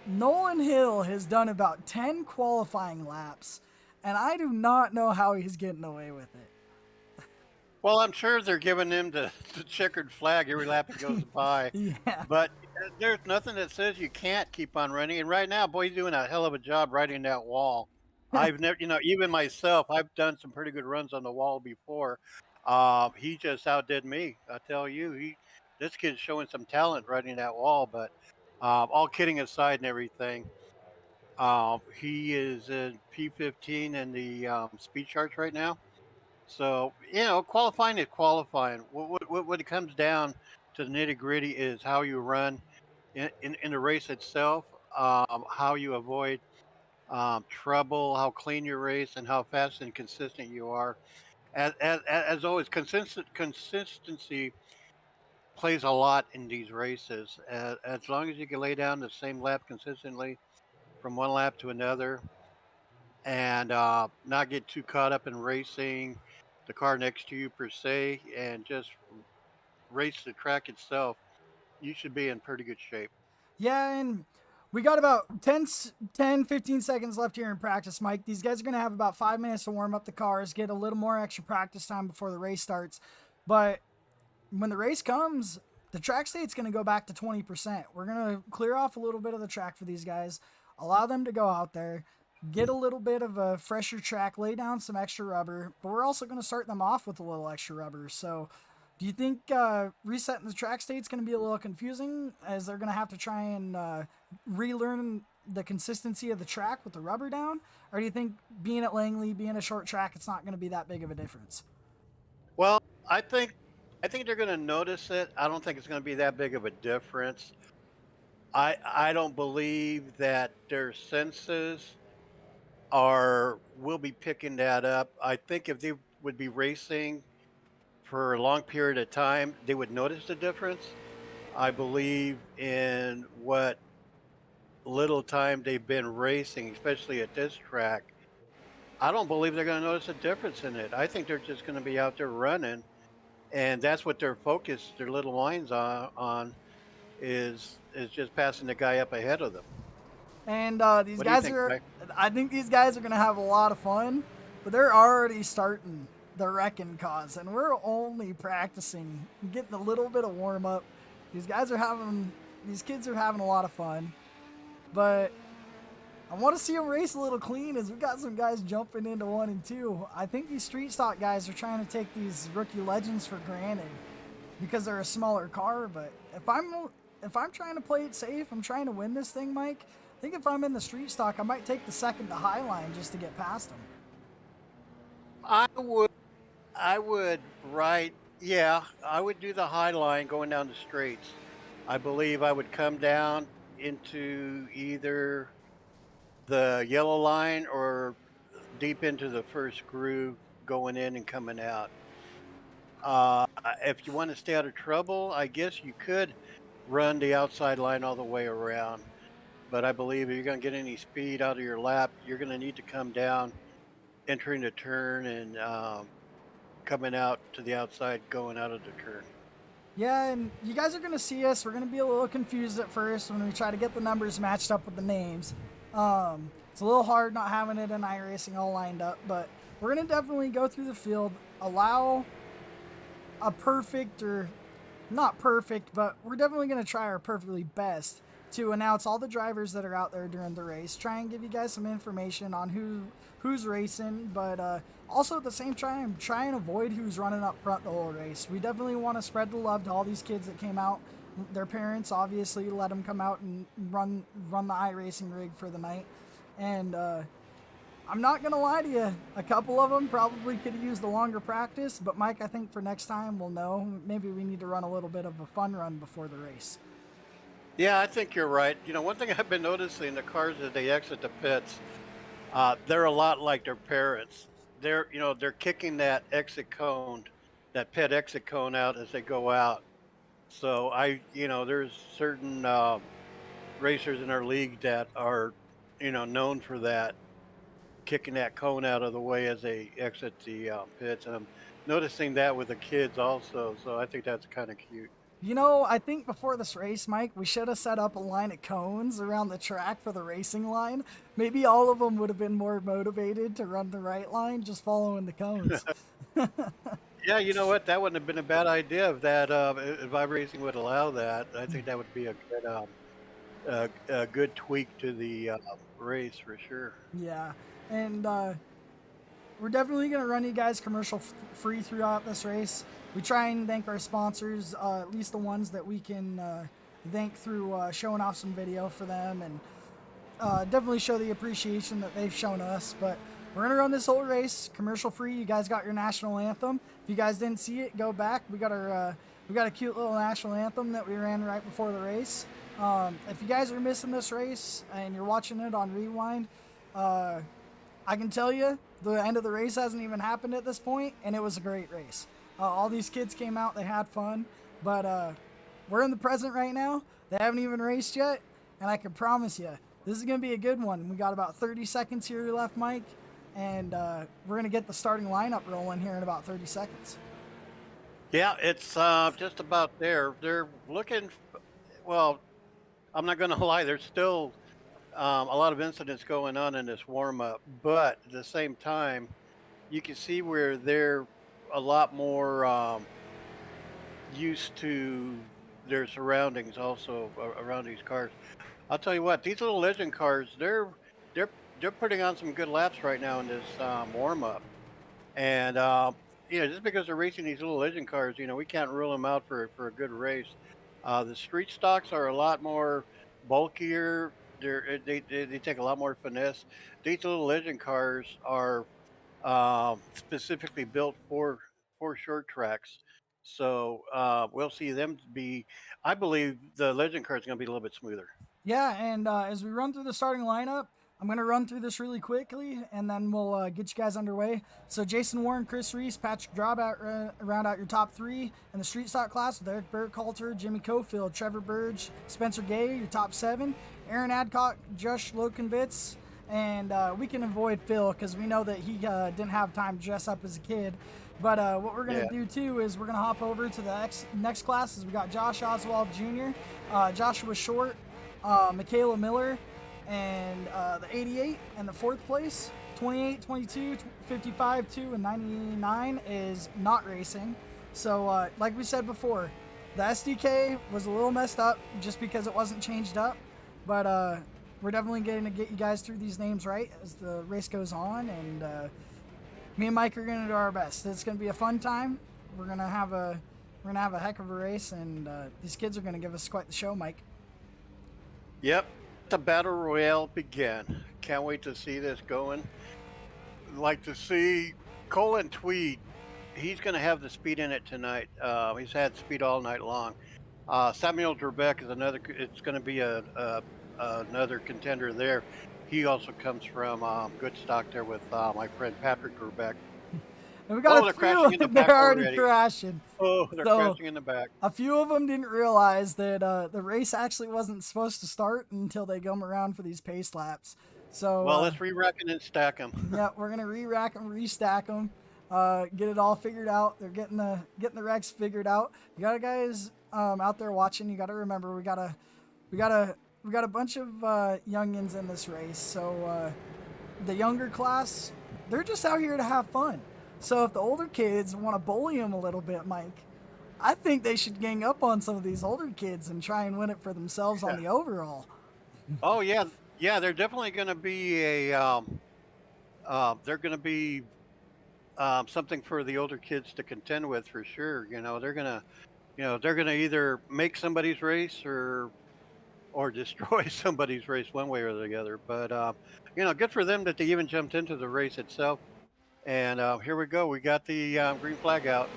Nolan Hill has done about 10 qualifying laps, and I do not know how he's getting away with it. Well, I'm sure they're giving him the checkered flag every lap he goes by. Yeah. But there's nothing that says you can't keep on running. And right now, boy, he's doing a hell of a job riding that wall. I've never, even myself, I've done some pretty good runs on the wall before. He just outdid me. I tell you, this kid's showing some talent riding that wall. But all kidding aside and everything, he is in P15 in the speed charts right now. So, qualifying is qualifying. What it comes down to the nitty gritty is how you run in the race itself, how you avoid trouble, how clean you race, and how fast and consistent you are. As always, consistency plays a lot in these races. As long as you can lay down the same lap consistently from one lap to another, and not get too caught up in racing the car next to you per se, and just race the track itself, you should be in pretty good shape. Yeah, and we got about 15 seconds left here in practice, Mike. These guys are going to have about 5 minutes to warm up the cars, get a little more extra practice time before the race starts. But when the race comes, the track state's going to go back to 20%. We're going to clear off a little bit of the track for these guys, allow them to go out there, get a little bit of a fresher track, lay down some extra rubber, but we're also going to start them off with a little extra rubber. So do you think resetting the track state's going to be a little confusing, as they're going to have to try and relearn the consistency of the track with the rubber down? Or do you think being at Langley, being a short track, it's not going to be that big of a difference? Well, I think they're going to notice it. I don't think it's going to be that big of a difference. I don't believe that their senses will be picking that up. I think if they would be racing for a long period of time, they would notice the difference. I believe in what little time they've been racing, especially at this track. I don't believe they're going to notice a difference in it. I think they're just going to be out there running, and that's what they're focused their little lines on is just passing the guy up ahead of them. And these What do you guys think, are, Mike? I think these guys are going to have a lot of fun, but they're already starting the wrecking cause, and we're only practicing, getting a little bit of warm up. These kids are having a lot of fun, but I want to see them race a little clean, as we've got some guys jumping into 1 and 2. I think these street stock guys are trying to take these rookie legends for granted because they're a smaller car, but if I'm trying to play it safe, I'm trying to win this thing, Mike, I think if I'm in the street stock, I might take the second to high line just to get past them. I would I would do the high line going down the straights. I believe I would come down into either the yellow line or deep into the first groove going in and coming out. If you want to stay out of trouble, I guess you could run the outside line all the way around. But I believe if you're going to get any speed out of your lap, you're going to need to come down, entering the turn, and coming out to the outside, going out of the turn. Yeah, and you guys are going to see us. We're going to be a little confused at first when we try to get the numbers matched up with the names. It's a little hard not having it in iRacing all lined up, but we're going to definitely go through the field, allow a perfect, or not perfect, but we're definitely going to try our perfectly best to announce all the drivers that are out there during the race, try and give you guys some information on who's racing, but also at the same time, try and avoid who's running up front the whole race. We definitely want to spread the love to all these kids that came out. Their parents obviously let them come out and run the iRacing rig for the night. And I'm not going to lie to you, a couple of them probably could have used a longer practice, but Mike, I think for next time we'll know. Maybe we need to run a little bit of a fun run before the race. Yeah, I think you're right. One thing I've been noticing, the cars as they exit the pits, they're a lot like their parents. They're kicking that that pit exit cone out as they go out. So there's certain racers in our league that are, known for that. kicking that cone out of the way as they exit the pits. And I'm noticing that with the kids also. So I think that's kind of cute. You know, I think before this race, Mike, we should have set up a line of cones around the track for the racing line. Maybe all of them would have been more motivated to run the right line just following the cones. Yeah, you know what? That wouldn't have been a bad idea if that if iRacing would allow that. I think that would be a good tweak to the race for sure. Yeah, and we're definitely going to run you guys commercial free throughout this race. We try and thank our sponsors, at least the ones that we can thank through showing off some video for them, and definitely show the appreciation that they've shown us. But we're going to run this whole race commercial free. You guys got your national anthem. If you guys didn't see it, go back. We got a cute little national anthem that we ran right before the race. If you guys are missing this race and you're watching it on Rewind, I can tell you the end of the race hasn't even happened at this point, and it was a great race. All these kids came out, they had fun, but we're in the present right now. They haven't even raced yet, and I can promise you, this is going to be a good one. We got about 30 seconds here left, Mike, and we're going to get the starting lineup rolling here in about 30 seconds. Yeah, it's just about there. They're looking, well, I'm not going to lie, there's still a lot of incidents going on in this warm-up, but at the same time, you can see where they're a lot more used to their surroundings also around these cars. I'll tell you what, these little legend cars, they're putting on some good laps right now in this warm-up. And just because they're racing these little legend cars, we can't rule them out for a good race. The street stocks are a lot more bulkier. They take a lot more finesse. These little legend cars are specifically built for short tracks. So we'll see them be, I believe the legend car is going to be a little bit smoother. Yeah, and as we run through the starting lineup, I'm going to run through this really quickly, and then we'll get you guys underway. So Jason Warren, Chris Reese, Patrick Drawback round out your top three in the street stock class with Eric Burkhalter, Jimmy Cofield, Trevor Burge, Spencer Gay, your top seven, Aaron Adcock, Josh Lokenvitz, and we can avoid Phil because we know that he didn't have time to dress up as a kid. But what we're going to do, too, is we're going to hop over to the next classes. We got Josh Oswald Jr., Joshua Short, Michaela Miller, and the 88 and the fourth place. 28, 22, 55, 2, and 99 is not racing. So like we said before, the SDK was a little messed up just because it wasn't changed up. But we're definitely going to get you guys through these names right as the race goes on. And me and Mike are going to do our best. It's going to be a fun time. We're going to have a heck of a race, and these kids are going to give us quite the show, Mike. Yep. The battle royale began. Can't wait to see this going. Like to see Colin Tweed. He's going to have the speed in it tonight. He's had speed all night long. Samuel Drebeck is another. It's going to be another contender there. He also comes from good stock there with my friend Patrick Drebeck. And we got a few, they're already crashing. Oh, they're crashing in the back. A few of them didn't realize that the race actually wasn't supposed to start until they come around for these pace laps. So well, let's re-rack and stack them. Yeah, we're gonna re-rack them, restack them, get it all figured out. They're getting the wrecks figured out. You got guys out there watching. You got to remember we got a bunch of youngins in this race. So the younger class, they're just out here to have fun. So if the older kids want to bully them a little bit, Mike, I think they should gang up on some of these older kids and try and win it for themselves on the overall. Oh yeah, they're definitely going to be they're going to be something for the older kids to contend with for sure. They're gonna either make somebody's race or destroy somebody's race one way or the other. But good for them that they even jumped into the race itself. And here we go. We got the green flag out.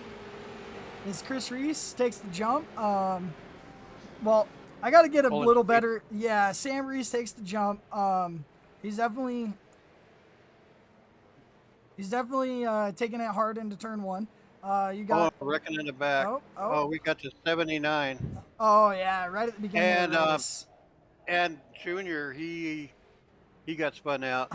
As Chris Reese takes the jump. Well, I got to get a little better. Yeah, Sam Reese takes the jump. He's definitely taking it hard into turn one. You got wrecking in the back. Oh, we got to 79. Oh yeah, right at the beginning of the race. And Junior, he got spun out.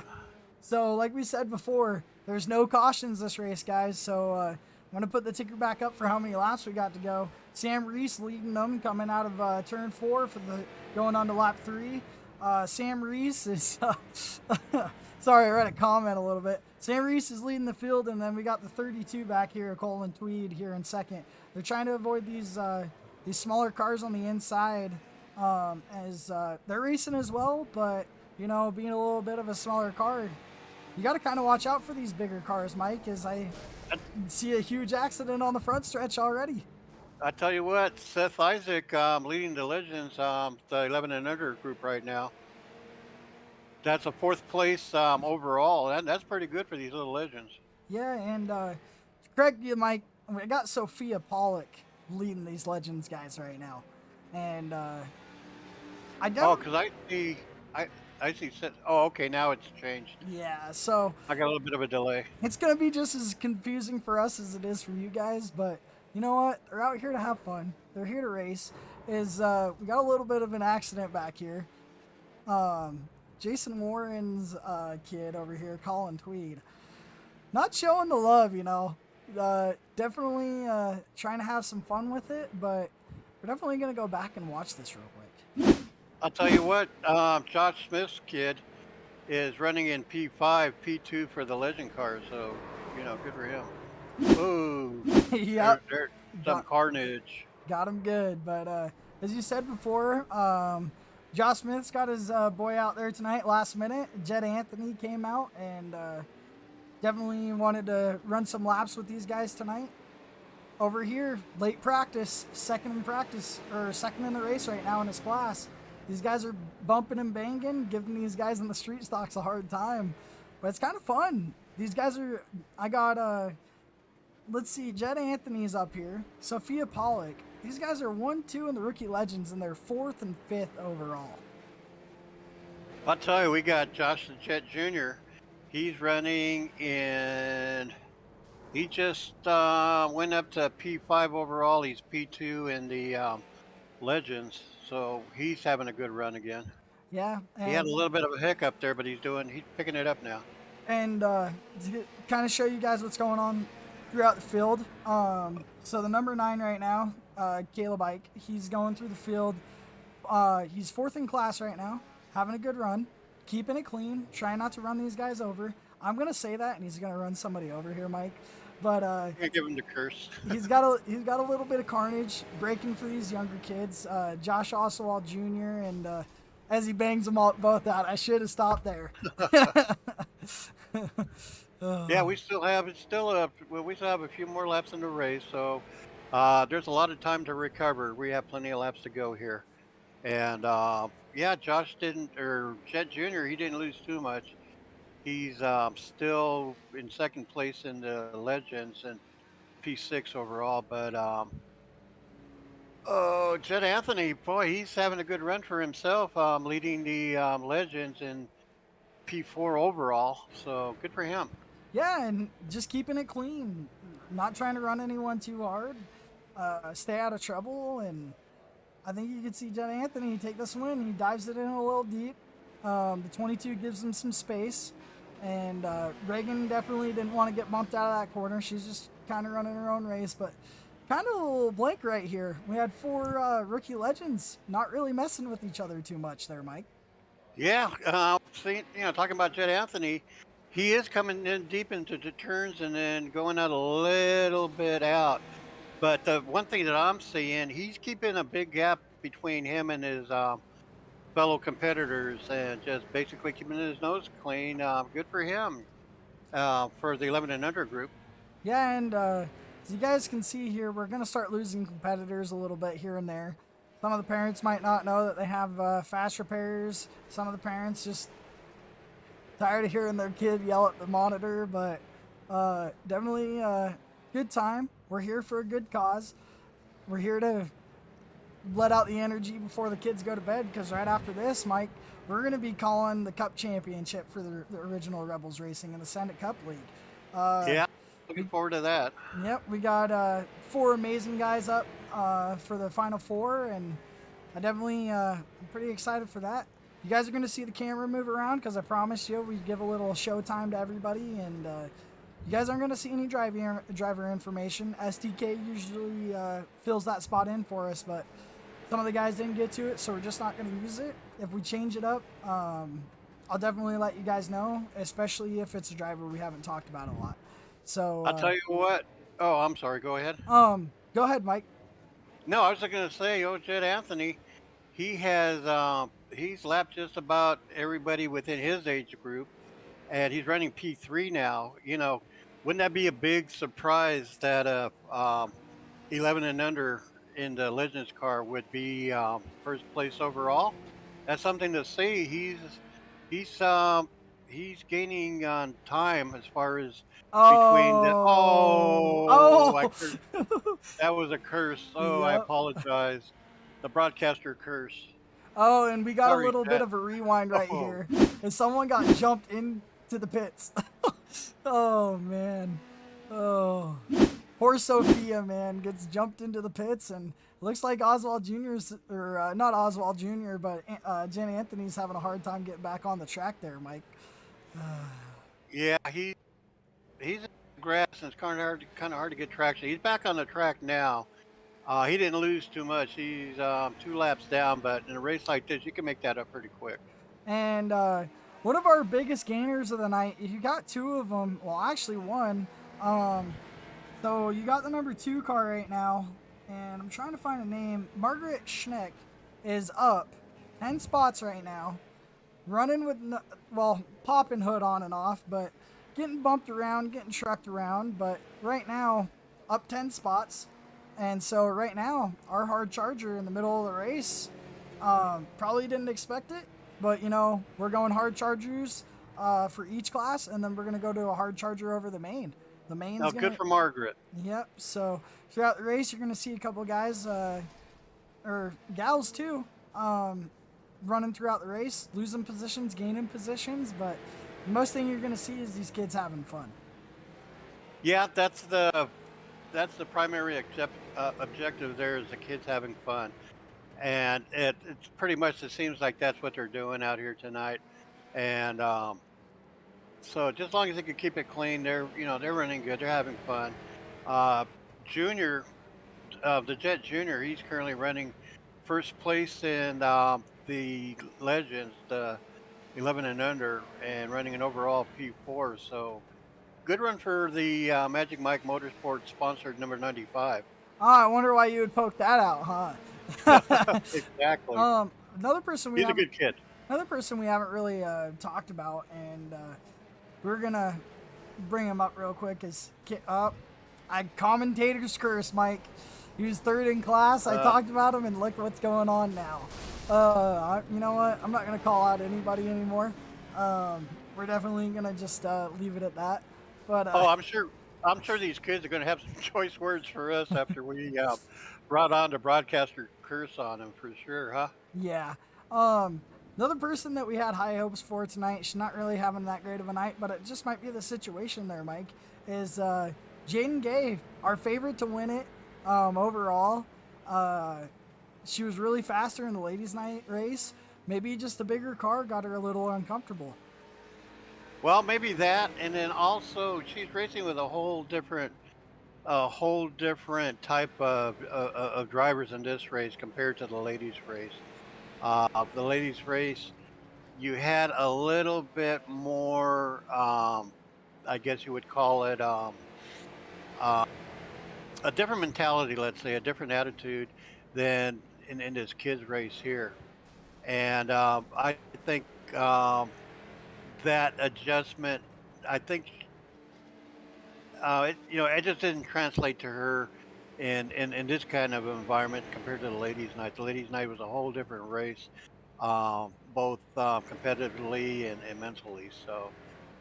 So, like we said before, there's no cautions this race, guys. So, I'm going to put the ticker back up for how many laps we got to go. Sam Reese leading them coming out of turn 4 for the going on to lap 3. Sam Reese is... sorry, I read a comment a little bit. Sam Reese is leading the field, and then we got the 32 back here, Colin Tweed, here in second. They're trying to avoid these smaller cars on the inside as they're racing as well, but, you know, being a little bit of a smaller car, you got to kind of watch out for these bigger cars, Mike, as I see a huge accident on the front stretch already. I tell you what, Seth Isaac leading the Legends, the 11 and under group right now. That's a 4th place overall. That's pretty good for these little Legends. Yeah, and Craig, Mike, I got Sophia Pollock leading these Legends guys right now, and I don't. Oh, because I see. Oh, okay. Now it's changed. Yeah, so I got a little bit of a delay. it's gonna be just as confusing for us as it is for you guys, but you know what? They're out here to have fun. They're here to race. We got a little bit of an accident back here. Jason Warren's kid over here, Colin Tweed, not showing the love, you know. Definitely trying to have some fun with it, but we're definitely gonna go back and watch this real quick. I'll tell you what, Josh Smith's kid is running in P5, P2 for the Legend car, so, you know, good for him. Ooh, Yep. there's some carnage. Got him good, but as you said before, Josh Smith's got his boy out there tonight last minute. Jed Anthony came out and definitely wanted to run some laps with these guys tonight. Over here, late practice, second in the race right now in his class. These guys are bumping and banging, giving these guys in the street stocks a hard time. But it's kind of fun. These guys are, I got, let's see, Jed Anthony's up here. Sophia Pollock. These guys are 1-2 in the Rookie Legends, and they're 4th and 5th overall. I'll tell you, we got Josh the Jet Jr. He's running in, he just went up to P5 overall. He's P2 in the Legends. So he's having a good run again. Yeah. He had a little bit of a hiccup there, but he's picking it up now. And to kind of show you guys what's going on throughout the field. So the number 9 right now, Caleb Ike, he's going through the field. He's 4th in class right now, having a good run, keeping it clean, trying not to run these guys over. I'm going to say that, and he's going to run somebody over here, Mike. But can't give him the curse. he's got a little bit of carnage breaking for these younger kids. Josh Oswald Jr. and as he bangs them all both out, I should have stopped there. Yeah, we still have a few more laps in the race, so there's a lot of time to recover. We have plenty of laps to go here, and yeah, Jet Jr. He didn't lose too much. He's still in 2nd place in the Legends and P6 overall. But Jed Anthony, boy, he's having a good run for himself, leading the Legends in P4 overall. So good for him. Yeah, and just keeping it clean, not trying to run anyone too hard, stay out of trouble, and I think you could see Jed Anthony take this win. He dives it in a little deep. The 22 gives him some space. And Reagan definitely didn't want to get bumped out of that corner. She's just kind of running her own race, but kind of a little blank right here. We had 4 Rookie Legends not really messing with each other too much there, Mike. Yeah, talking about Jed Anthony, he is coming in deep into the turns and then going out a little bit out. But the one thing that I'm seeing, he's keeping a big gap between him and his fellow competitors and just basically keeping his nose clean. Good for him for the 11 and under group. Yeah, and as you guys can see here, we're going to start losing competitors a little bit here and there. Some of the parents might not know that they have fast repairs. Some of the parents just tired of hearing their kid yell at the monitor, but definitely a good time. We're here for a good cause. We're here to let out the energy before the kids go to bed, because right after this, Mike, we're going to be calling the Cup Championship for the original Rebels Racing in the Senate Cup League. Yeah, looking forward to that. Yep, we got 4 amazing guys up for the Final 4, and I definitely I'm pretty excited for that. you guys are going to see the camera move around because I promised you we give a little showtime to everybody, and you guys aren't going to see any driver information. SDK usually fills that spot in for us, but some of the guys didn't get to it, so we're just not going to use it. If we change it up, I'll definitely let you guys know, especially if it's a driver we haven't talked about a lot. So I'll tell you what. Oh, I'm sorry. Go ahead. Go ahead, Mike. No, I was going to say, Jed Anthony, he has he's lapped just about everybody within his age group, and he's running P3 now. You know, wouldn't that be a big surprise that 11 and under in the Legends car would be first place overall? That's something to see. He's gaining on time as far as between the that was a curse. Oh, I Yep. apologize. The broadcaster curse. Oh, and we got Sorry, a little bit Jet. of a rewind right Oh. here. And someone got jumped into the pits. Oh, man. Oh. Poor Sophia, man, gets jumped into the pits, and looks like Oswald Jr.'s, or not Oswald Jr., but Jen Anthony's having a hard time getting back on the track there, Mike. Yeah, he's in the grass, and it's kind of hard to get traction. He's back on the track now. He didn't lose too much. He's 2 laps down, but in a race like this, you can make that up pretty quick. And one of our biggest gainers of the night, you got 2 of them, well, actually 1. So you got the number 2 car right now, and I'm trying to find a name. Margaret Schneck is up 10 spots right now, running with, popping hood on and off, but getting bumped around, getting trucked around, but right now, up 10 spots. And so right now, our hard charger in the middle of the race, probably didn't expect it, but you know, we're going hard chargers for each class, and then we're going to go to a hard charger over the main. The main's Good for Margaret. Yep. So throughout the race, you're going to see a couple guys, or gals too, running throughout the race, losing positions, gaining positions. But the most thing you're going to see is these kids having fun. Yeah, that's the primary objective there is the kids having fun. And it's pretty much, it seems like that's what they're doing out here tonight. And so just as long as they can keep it clean, they're running good. They're having fun. Junior, the Jet Junior, he's currently running first place in the Legends, the 11 and under, and running an overall P4. So good run for the Magic Mike Motorsports sponsored number 95. Oh, I wonder why you would poke that out, huh? Exactly. Another person He's a good kid. Another person we haven't really talked about, and we're gonna bring him up real quick. Is commentator's curse, Mike. He was 3rd in class. I talked about him, and look what's going on now. You know what? I'm not gonna call out anybody anymore. We're definitely gonna just leave it at that. But I'm sure these kids are gonna have some choice words for us after we brought on the broadcaster curse on him for sure, huh? Yeah. Another person that we had high hopes for tonight, she's not really having that great of a night, but it just might be the situation there, Mike, is Jaden Gay, our favorite to win it overall. She was really faster in the ladies' night race. Maybe just the bigger car got her a little uncomfortable. Well, maybe that, and then also she's racing with a whole different type of drivers in this race compared to the ladies' race. The ladies' race, you had a little bit more, I guess you would call it, a different mentality, let's say, a different attitude than in this kids' race here. And I think that adjustment, I think, it just didn't translate to her in this kind of environment compared to the ladies' night. The ladies' night was a whole different race, both competitively and mentally. So,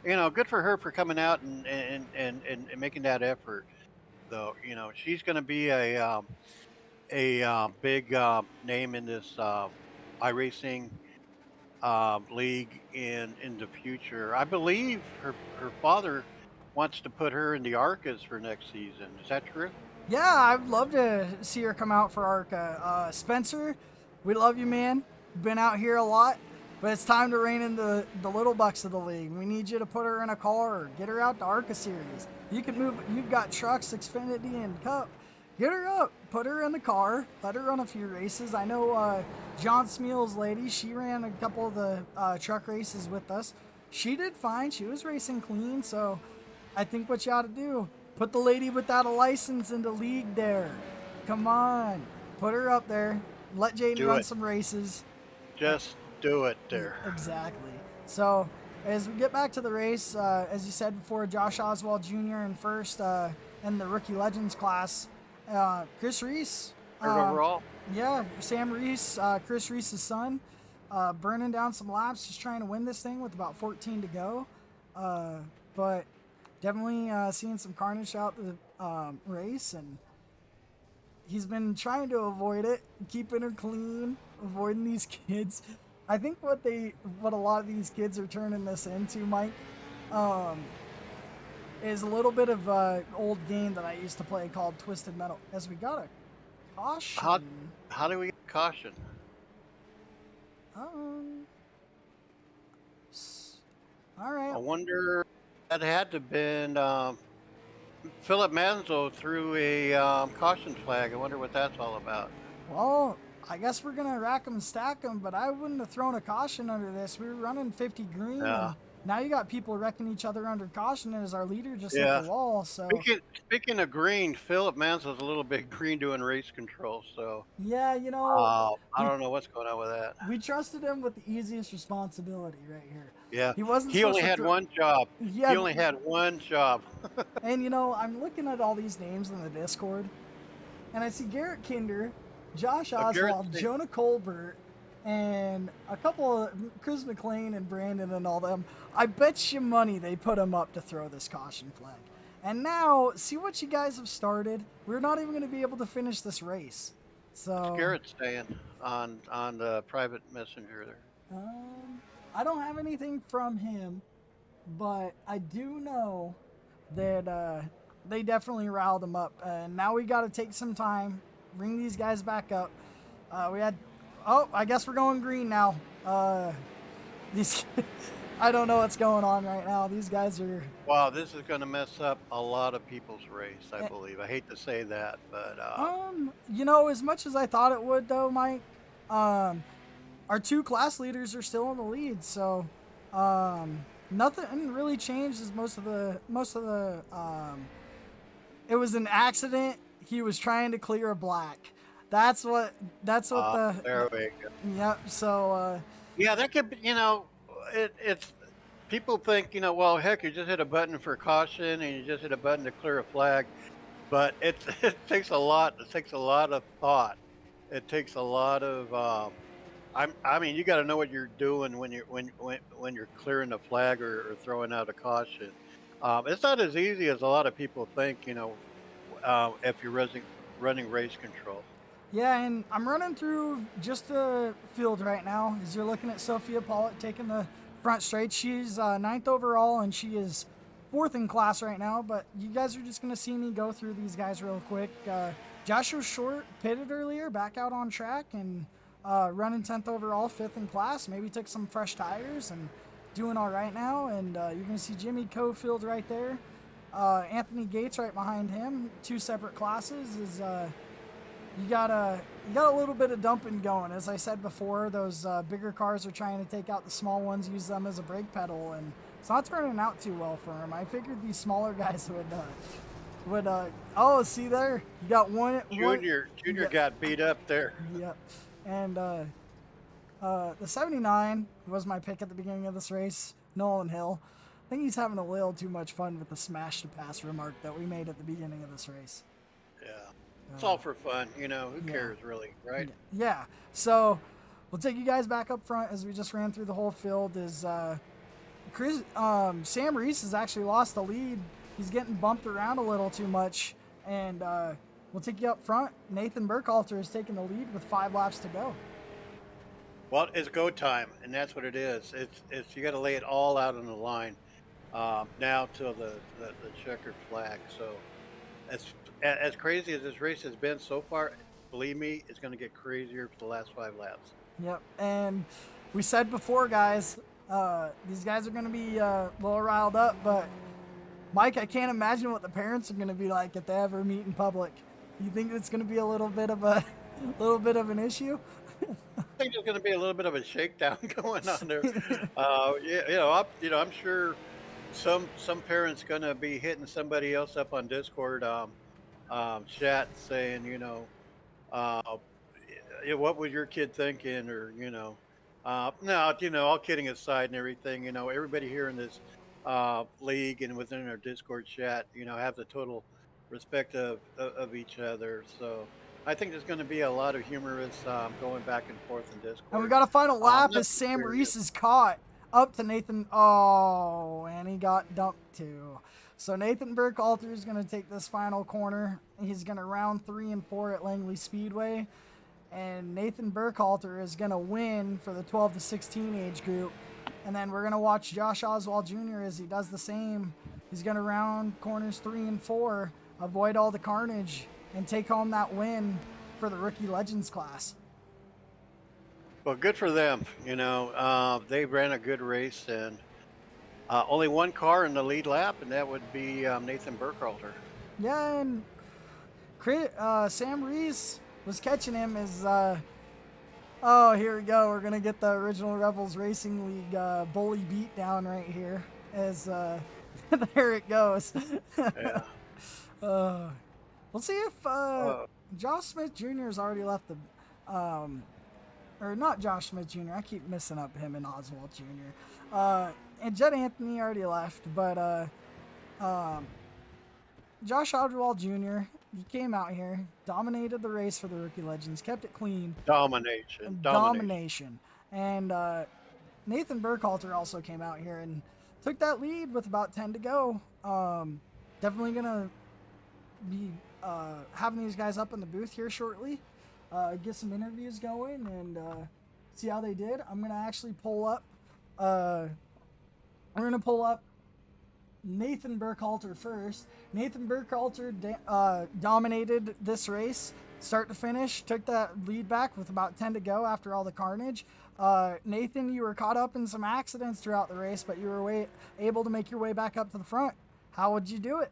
good for her for coming out and making that effort. Though, she's going to be a big name in this iRacing league in the future. I believe her father wants to put her in the ARCAs for next season. Is that true? Yeah, I'd love to see her come out for ARCA. Spencer, we love you, man. Been out here a lot. But it's time to rein in the little bucks of the league. We need you to put her in a car, get her out to ARCA Series. You can move. You've got trucks, Xfinity, and Cup. Get her up, put her in the car, let her run a few races. I know John Smeal's lady, she ran a couple of the truck races with us. She did fine. She was racing clean. So I think what you ought to do, put the lady without a license in the league there. Come on, put her up there. Let Jaden run some races. Just do it there. Exactly. So as we get back to the race, as you said before, Josh Oswald Jr. in first in the Rookie Legends class. Chris Reese. Overall? Yeah, Sam Reese, Chris Reese's son, burning down some laps, just trying to win this thing with about 14 to go. But definitely seeing some carnage out the race, and he's been trying to avoid it, keeping her clean, avoiding these kids. I think what a lot of these kids are turning this into, Mike, is a little bit of old game that I used to play called Twisted Metal. As we got a caution. How do we get caution? All right. I wonder, that had to have been Philip Manzo threw a caution flag. I wonder what that's all about. Well, I guess we're gonna rack them, stack them, but I wouldn't have thrown a caution under this. We were running 50 green. Yeah. And now you got people wrecking each other under caution as our leader just hit the wall. So speaking of green, Philip Manzo's a little bit green doing race control. So yeah, you know, I don't know what's going on with that. We trusted him with the easiest responsibility right here. Yeah, he wasn't. He only had one job. Yeah, he only had one job. And you know, I'm looking at all these names in the Discord, and I see Garrett Kinder, Josh Oswald, Jonah Colbert, and a couple of Chris McLean and Brandon and all them. I bet you money they put them up to throw this caution flag. And now, see what you guys have started. We're not even going to be able to finish this race. So Garrett's saying on the private messenger there. I don't have anything from him, but I do know that they definitely riled him up. And now we got to take some time, bring these guys back up. I guess we're going green now. I don't know what's going on right now. These guys are... Wow, this is going to mess up a lot of people's race, I believe. I hate to say that, but... You know, as much as I thought it would, though, Mike, our two class leaders are still in the lead, so nothing really changed. As most of the it was an accident. He was trying to clear a black. That's what there we go. Yep. So yeah, that could be, you know, it's people think, you know, well, heck, you just hit a button for caution and you just hit a button to clear a flag, but it takes a lot. It takes a lot of thought. It takes a lot of I mean, you got to know what you're doing when you're clearing the flag or throwing out a caution. It's not as easy as a lot of people think, you know, if you're running race control. Yeah, and I'm running through just the field right now. As you're looking at Sophia Pollitt taking the front straight. She's 9th overall, and she is 4th in class right now. But you guys are just going to see me go through these guys real quick. Joshua Short pitted earlier, back out on track, and running 10th overall, 5th in class. Maybe took some fresh tires and doing all right now. And you're going to see Jimmy Cofield right there. Anthony Gates right behind him. 2 separate classes is... You got a little bit of dumping going. As I said before, those bigger cars are trying to take out the small ones, use them as a brake pedal, and it's not turning out too well for him. I figured these smaller guys would oh, see there, you got one. Junior got beat up there. Yep, and the 79 was my pick at the beginning of this race, Nolan Hill. I think he's having a little too much fun with the smash to pass remark that we made at the beginning of this race. Yeah. It's all for fun, you know, who cares really, right? Yeah, so we'll take you guys back up front as we just ran through the whole field. Is Sam Reese has actually lost the lead. He's getting bumped around a little too much, and we'll take you up front. Nathan Burkhalter is taking the lead with 5 laps to go. Well, it's go time, and that's what it is. It's you got to lay it all out on the line now till the checkered flag. So as crazy as this race has been so far, believe me, it's going to get crazier for the last 5 laps. Yep, and we said before, guys, these guys are going to be a little riled up, but Mike, I can't imagine what the parents are going to be like if they ever meet in public. You think it's going to be a little bit of an issue? I think there's going to be a little bit of a shakedown going on there. Yeah, I'm sure some parents going to be hitting somebody else up on Discord chat saying, uh, what was your kid thinking, or no, all kidding aside and everything, everybody here in this league and within our Discord chat, have the total respect of each other. So I think there's going to be a lot of humorous going back and forth in Discord. And we got a final lap Not as too Sam serious. Reese is caught up to Nathan. Oh, and he got dumped too. So Nathan Burkhalter is going to take this final corner. He's going to round 3 and 4 at Langley Speedway. And Nathan Burkhalter is going to win for the 12 to 16 age group. And then we're going to watch Josh Oswald Jr. as he does the same. He's going to round corners 3 and 4, avoid all the carnage, and take home that win for the Rookie Legends class. Well, good for them. They ran a good race, and only one car in the lead lap, and that would be Nathan Burkhalter. Yeah, and Sam Reese was catching him as, oh, here we go. We're going to get the Original Rebels Racing League bully beat down right here as, there it goes. Yeah. We'll see if Josh Smith Jr. has already left the, or not Josh Smith Jr. I keep messing up him and Oswald Jr. And Jed Anthony already left, but Josh Oswald Jr., he came out here, dominated the race for the Rookie Legends, kept it clean. Domination. And Nathan Burkhalter also came out here and took that lead with about 10 to go. Definitely going to be having these guys up in the booth here shortly. Get some interviews going and see how they did. I'm going to actually pull up. We're going to pull up Nathan Burkhalter first. Nathan Burkhalter dominated this race, start to finish, took that lead back with about 10 to go after all the carnage. Nathan, you were caught up in some accidents throughout the race, but you were able to make your way back up to the front. How would you do it?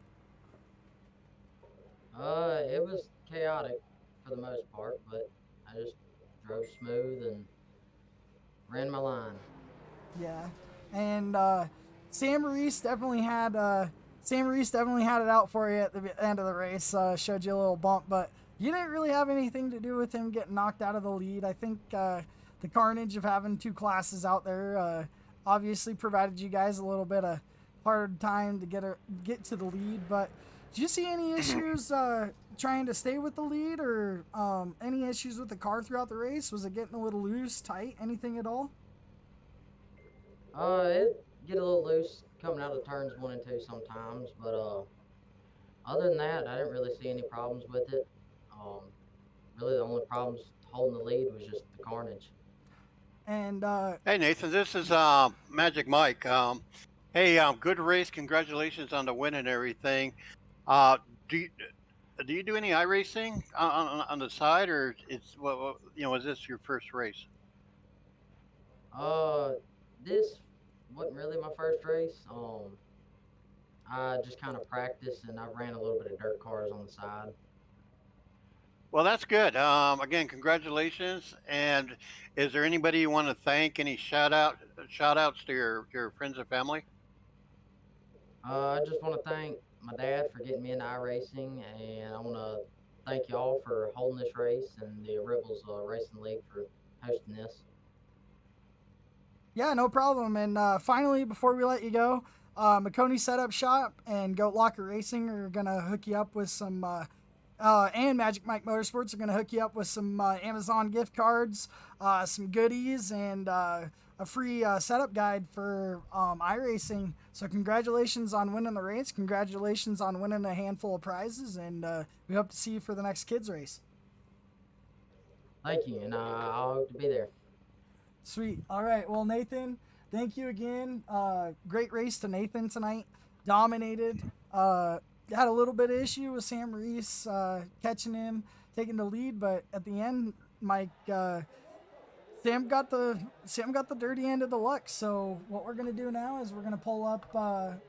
It was chaotic for the most part, but I just drove smooth and ran my line. Yeah, and Sam Reese definitely had it out for you at the end of the race. Showed you a little bump, but you didn't really have anything to do with him getting knocked out of the lead. I think the carnage of having two classes out there obviously provided you guys a little bit of hard time to get to the lead. But did you see any issues trying to stay with the lead, or any issues with the car throughout the race? Was it getting a little loose, tight, anything at all? It get a little loose coming out of turns 1 and 2 sometimes, but other than that, I didn't really see any problems with it. Really, the only problems holding the lead was just the carnage. And hey, Nathan, this is Magic Mike. Hey, good race. Congratulations on the win and everything. Do you do any iRacing on the side, or is this your first race? This wasn't really my first race. I just kind of practiced, and I ran a little bit of dirt cars on the side. Well, that's good. Again, congratulations. And is there anybody you want to thank? Any shout outs to your friends and family? I just want to thank my dad for getting me into iRacing, and I want to thank y'all for holding this race and the Rebels Racing League for hosting this. Yeah, no problem. And finally, before we let you go, McConey Setup Shop and Goat Locker Racing are going to hook you up with some, and Magic Mike Motorsports are going to hook you up with some Amazon gift cards, some goodies, and a free setup guide for iRacing. So congratulations on winning the race. Congratulations on winning a handful of prizes, and we hope to see you for the next kids race. Thank you, and I hope to be there. Sweet. All right. Well, Nathan, thank you again. Great race to Nathan tonight. Dominated. Had a little bit of issue with Sam Reese catching him, taking the lead, but at the end, Mike Sam got the dirty end of the luck. So what we're gonna do now is we're gonna pull up our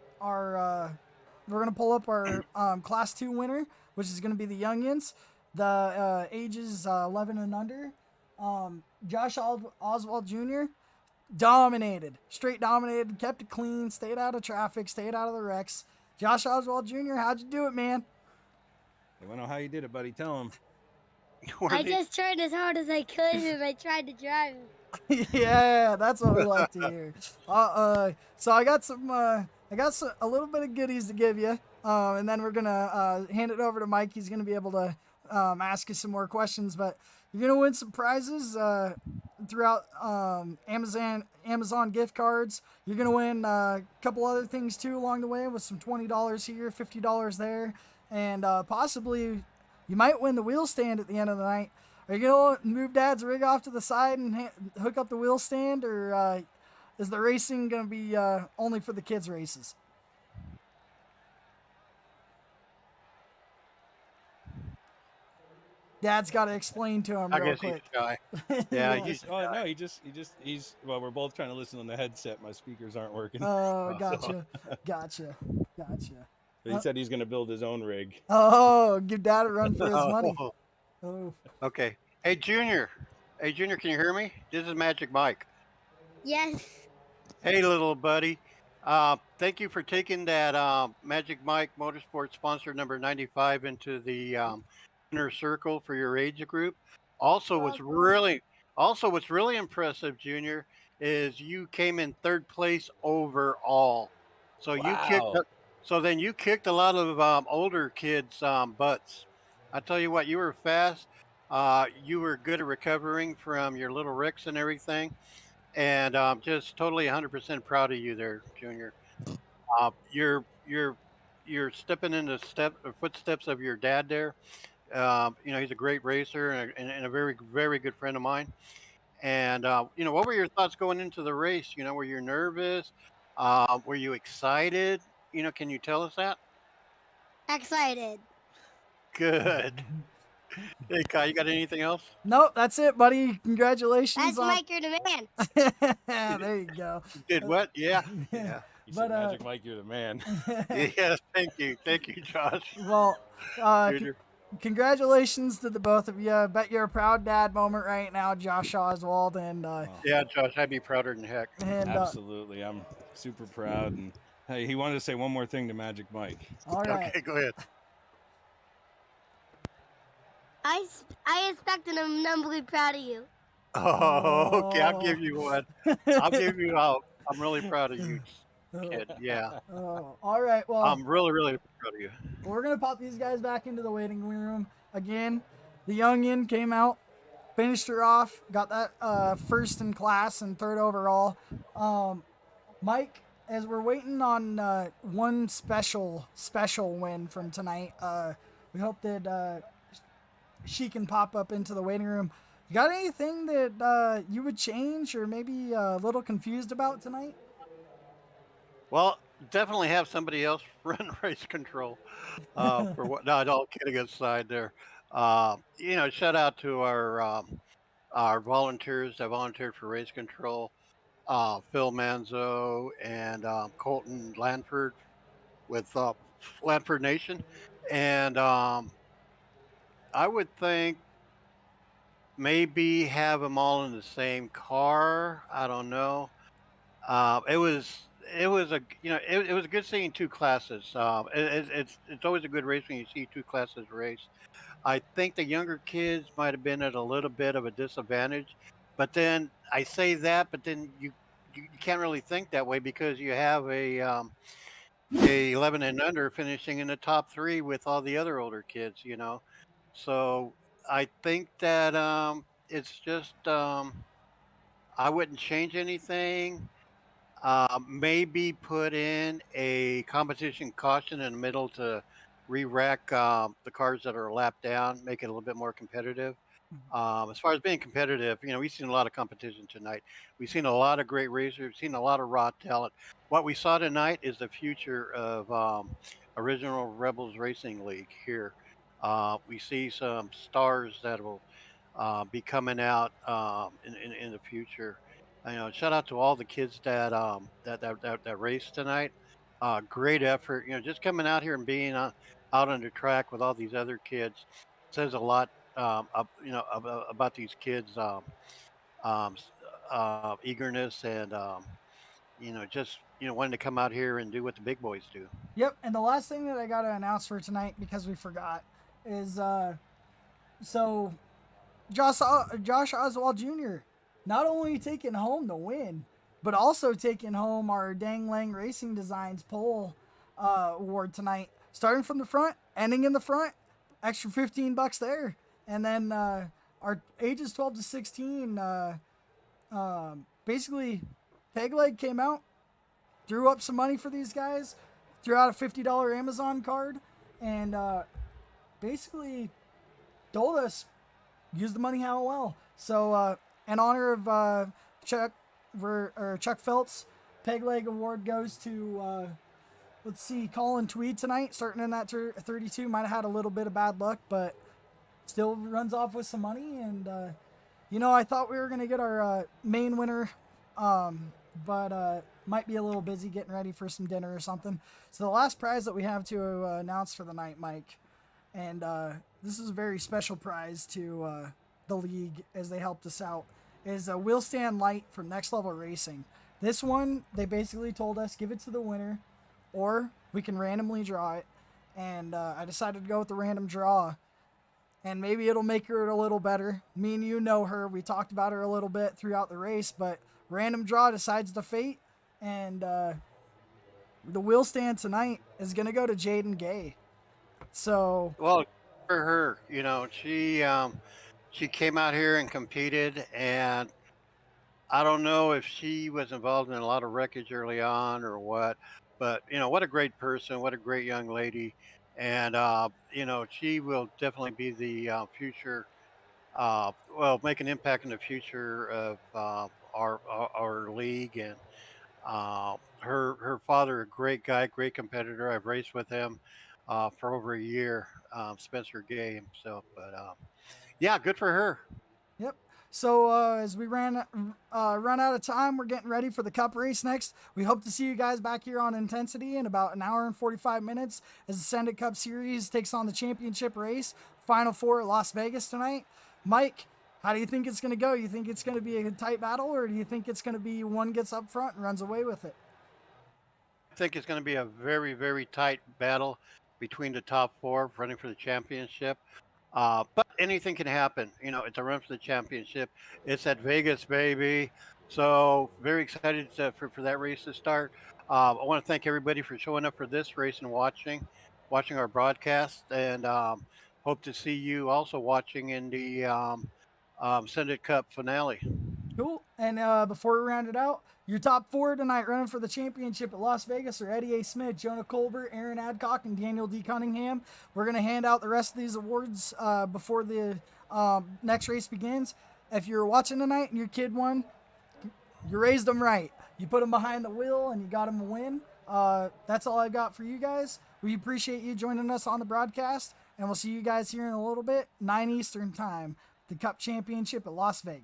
Class 2 winner, which is gonna be the youngins, the ages 11 and under. Josh Oswald Jr. straight dominated, kept it clean, stayed out of traffic, stayed out of the wrecks. Josh Oswald Jr., how'd you do it, man? I want to know how you did it, buddy. Tell him. I just tried as hard as I could and I tried to drive him. Yeah, that's what we like to hear. So I got a little bit of goodies to give you, and then we're gonna hand it over to Mike. He's gonna be able to ask you some more questions, but you're gonna win some prizes throughout Amazon gift cards. You're gonna win a couple other things too along the way with some $20 here, $50 there, and possibly you might win the wheel stand at the end of the night. Are you going to move Dad's rig off to the side and hook up the wheel stand, or is the racing going to be only for the kids' races? Dad's got to explain to him real quick. He's shy. Yeah, he's well, we're both trying to listen on the headset. My speakers aren't working. Oh, gotcha. But he said he's going to build his own rig. Oh, give Dad a run for his money. Oh. Okay. Hey, Junior, can you hear me? This is Magic Mike. Yes. Hey, little buddy. Thank you for taking that Magic Mike Motorsports sponsor number 95 into the inner circle for your age group. Also, what's really impressive, Junior, is you came in third place overall. So you kicked a lot of older kids' butts. I tell you what, you were fast. You were good at recovering from your little wrecks and everything, and just totally 100% proud of you there, Junior. You're stepping in the footsteps of your dad there. He's a great racer and a very, very good friend of mine. And what were your thoughts going into the race? Were you nervous? Were you excited? Can you tell us that? Excited. Good. Hey, Kai, you got anything else? Nope, that's it, buddy. Congratulations. That's Mike, you're the man. There you go. Did what? Yeah. Yeah. You said Magic Mike, you're the man. Yes, thank you, Josh. Well, congratulations to the both of you. I bet you're a proud dad moment right now, Josh Oswald. And yeah, Josh, I'd be prouder than heck. And, absolutely, I'm super proud. And hey, he wanted to say one more thing to Magic Mike. All right. Okay, go ahead. I expect and I'm numbly proud of you. Oh, okay. I'll give you one. I'm really proud of you, kid. Yeah. Oh, all right. Well, I'm really, really proud of you. We're going to pop these guys back into the waiting room. Again, the youngin came out, finished her off, got that first in class and third overall. Mike, as we're waiting on one special win from tonight, we hope that she can pop up into the waiting room. You got anything that you would change or maybe a little confused about tonight? Well, definitely have somebody else run race control. For what? No, all kidding aside there. Shout out to our volunteers that volunteered for race control. Phil Manzo and Colton Lanford with Lanford Nation. And I would think maybe have them all in the same car. I don't know. It was good seeing two classes. It's always a good race when you see two classes race. I think the younger kids might have been at a little bit of a disadvantage, but then I say that, but then you can't really think that way because you have a 11 and under finishing in the top three with all the other older kids, So I think that it's just I wouldn't change anything. Maybe put in a competition caution in the middle to re-rack the cars that are a lap down, make it a little bit more competitive. As far as being competitive, we've seen a lot of competition tonight. We've seen a lot of great racers. We've seen a lot of raw talent. What we saw tonight is the future of Original Rebels Racing League here. We see some stars that will be coming out in the future. Shout out to all the kids that raced tonight. Great effort. Just coming out here and being out on the track with all these other kids says a lot. About these kids' um, s- eagerness and just wanting to come out here and do what the big boys do. Yep. And the last thing that I got to announce for tonight, because we forgot, is so Josh Oswald Jr. not only taking home the win, but also taking home our Dang Lang Racing Designs pole award tonight. Starting from the front, ending in the front, extra $15 there, and then our ages 12 to 16. Basically, Peg Leg came out, threw up some money for these guys, threw out a $50 Amazon card, and basically told us use the money how well. So, in honor of Chuck Phelps, Peg Leg Award goes to let's see, Colin Tweed tonight, starting in that 32. Might have had a little bit of bad luck, but still runs off with some money. And I thought we were gonna get our main winner, but might be a little busy getting ready for some dinner or something. So the last prize that we have to announce for the night, Mike, and this is a very special prize to the league as they helped us out, is a wheel stand light from Next Level Racing. This one, they basically told us give it to the winner, or we can randomly draw it. And I decided to go with the random draw. And maybe it'll make her a little better. Me and you know her. We talked about her a little bit throughout the race, but random draw decides the fate. And the wheel stand tonight is going to go to Jaden Gay. So, well, for her, she came out here and competed, and I don't know if she was involved in a lot of wreckage early on or what, but what a great person, what a great young lady, and she will definitely be the future. Make an impact in the future of our league. And her father, a great guy, great competitor. I've raced with him for over a year, Spencer Gay himself. But yeah, good for her. yep. So as we run out of time, we're getting ready for the Cup race next. We hope to see you guys back here on Intensity in about an hour and 45 minutes as the Send It Cup Series takes on the championship race. Final four at Las Vegas tonight. Mike, how do you think it's going to go? You think it's going to be a tight battle, or do you think it's going to be one gets up front and runs away with it? I think it's going to be a very, very tight battle between the top four running for the championship. But anything can happen. It's a run for the championship. It's at Vegas, baby. So very excited for that race to start. I want to thank everybody for showing up for this race and watching our broadcast, and hope to see you also watching in the Send It Cup finale. Cool. And before we round it out, your top four tonight running for the championship at Las Vegas are Eddie A. Smith, Jonah Colbert, Aaron Adcock, and Daniel D. Cunningham. We're going to hand out the rest of these awards before the next race begins. If you're watching tonight and your kid won, you raised them right. You put them behind the wheel and you got them a win. That's all I've got for you guys. We appreciate you joining us on the broadcast, and we'll see you guys here in a little bit, 9 Eastern time, the Cup Championship at Las Vegas.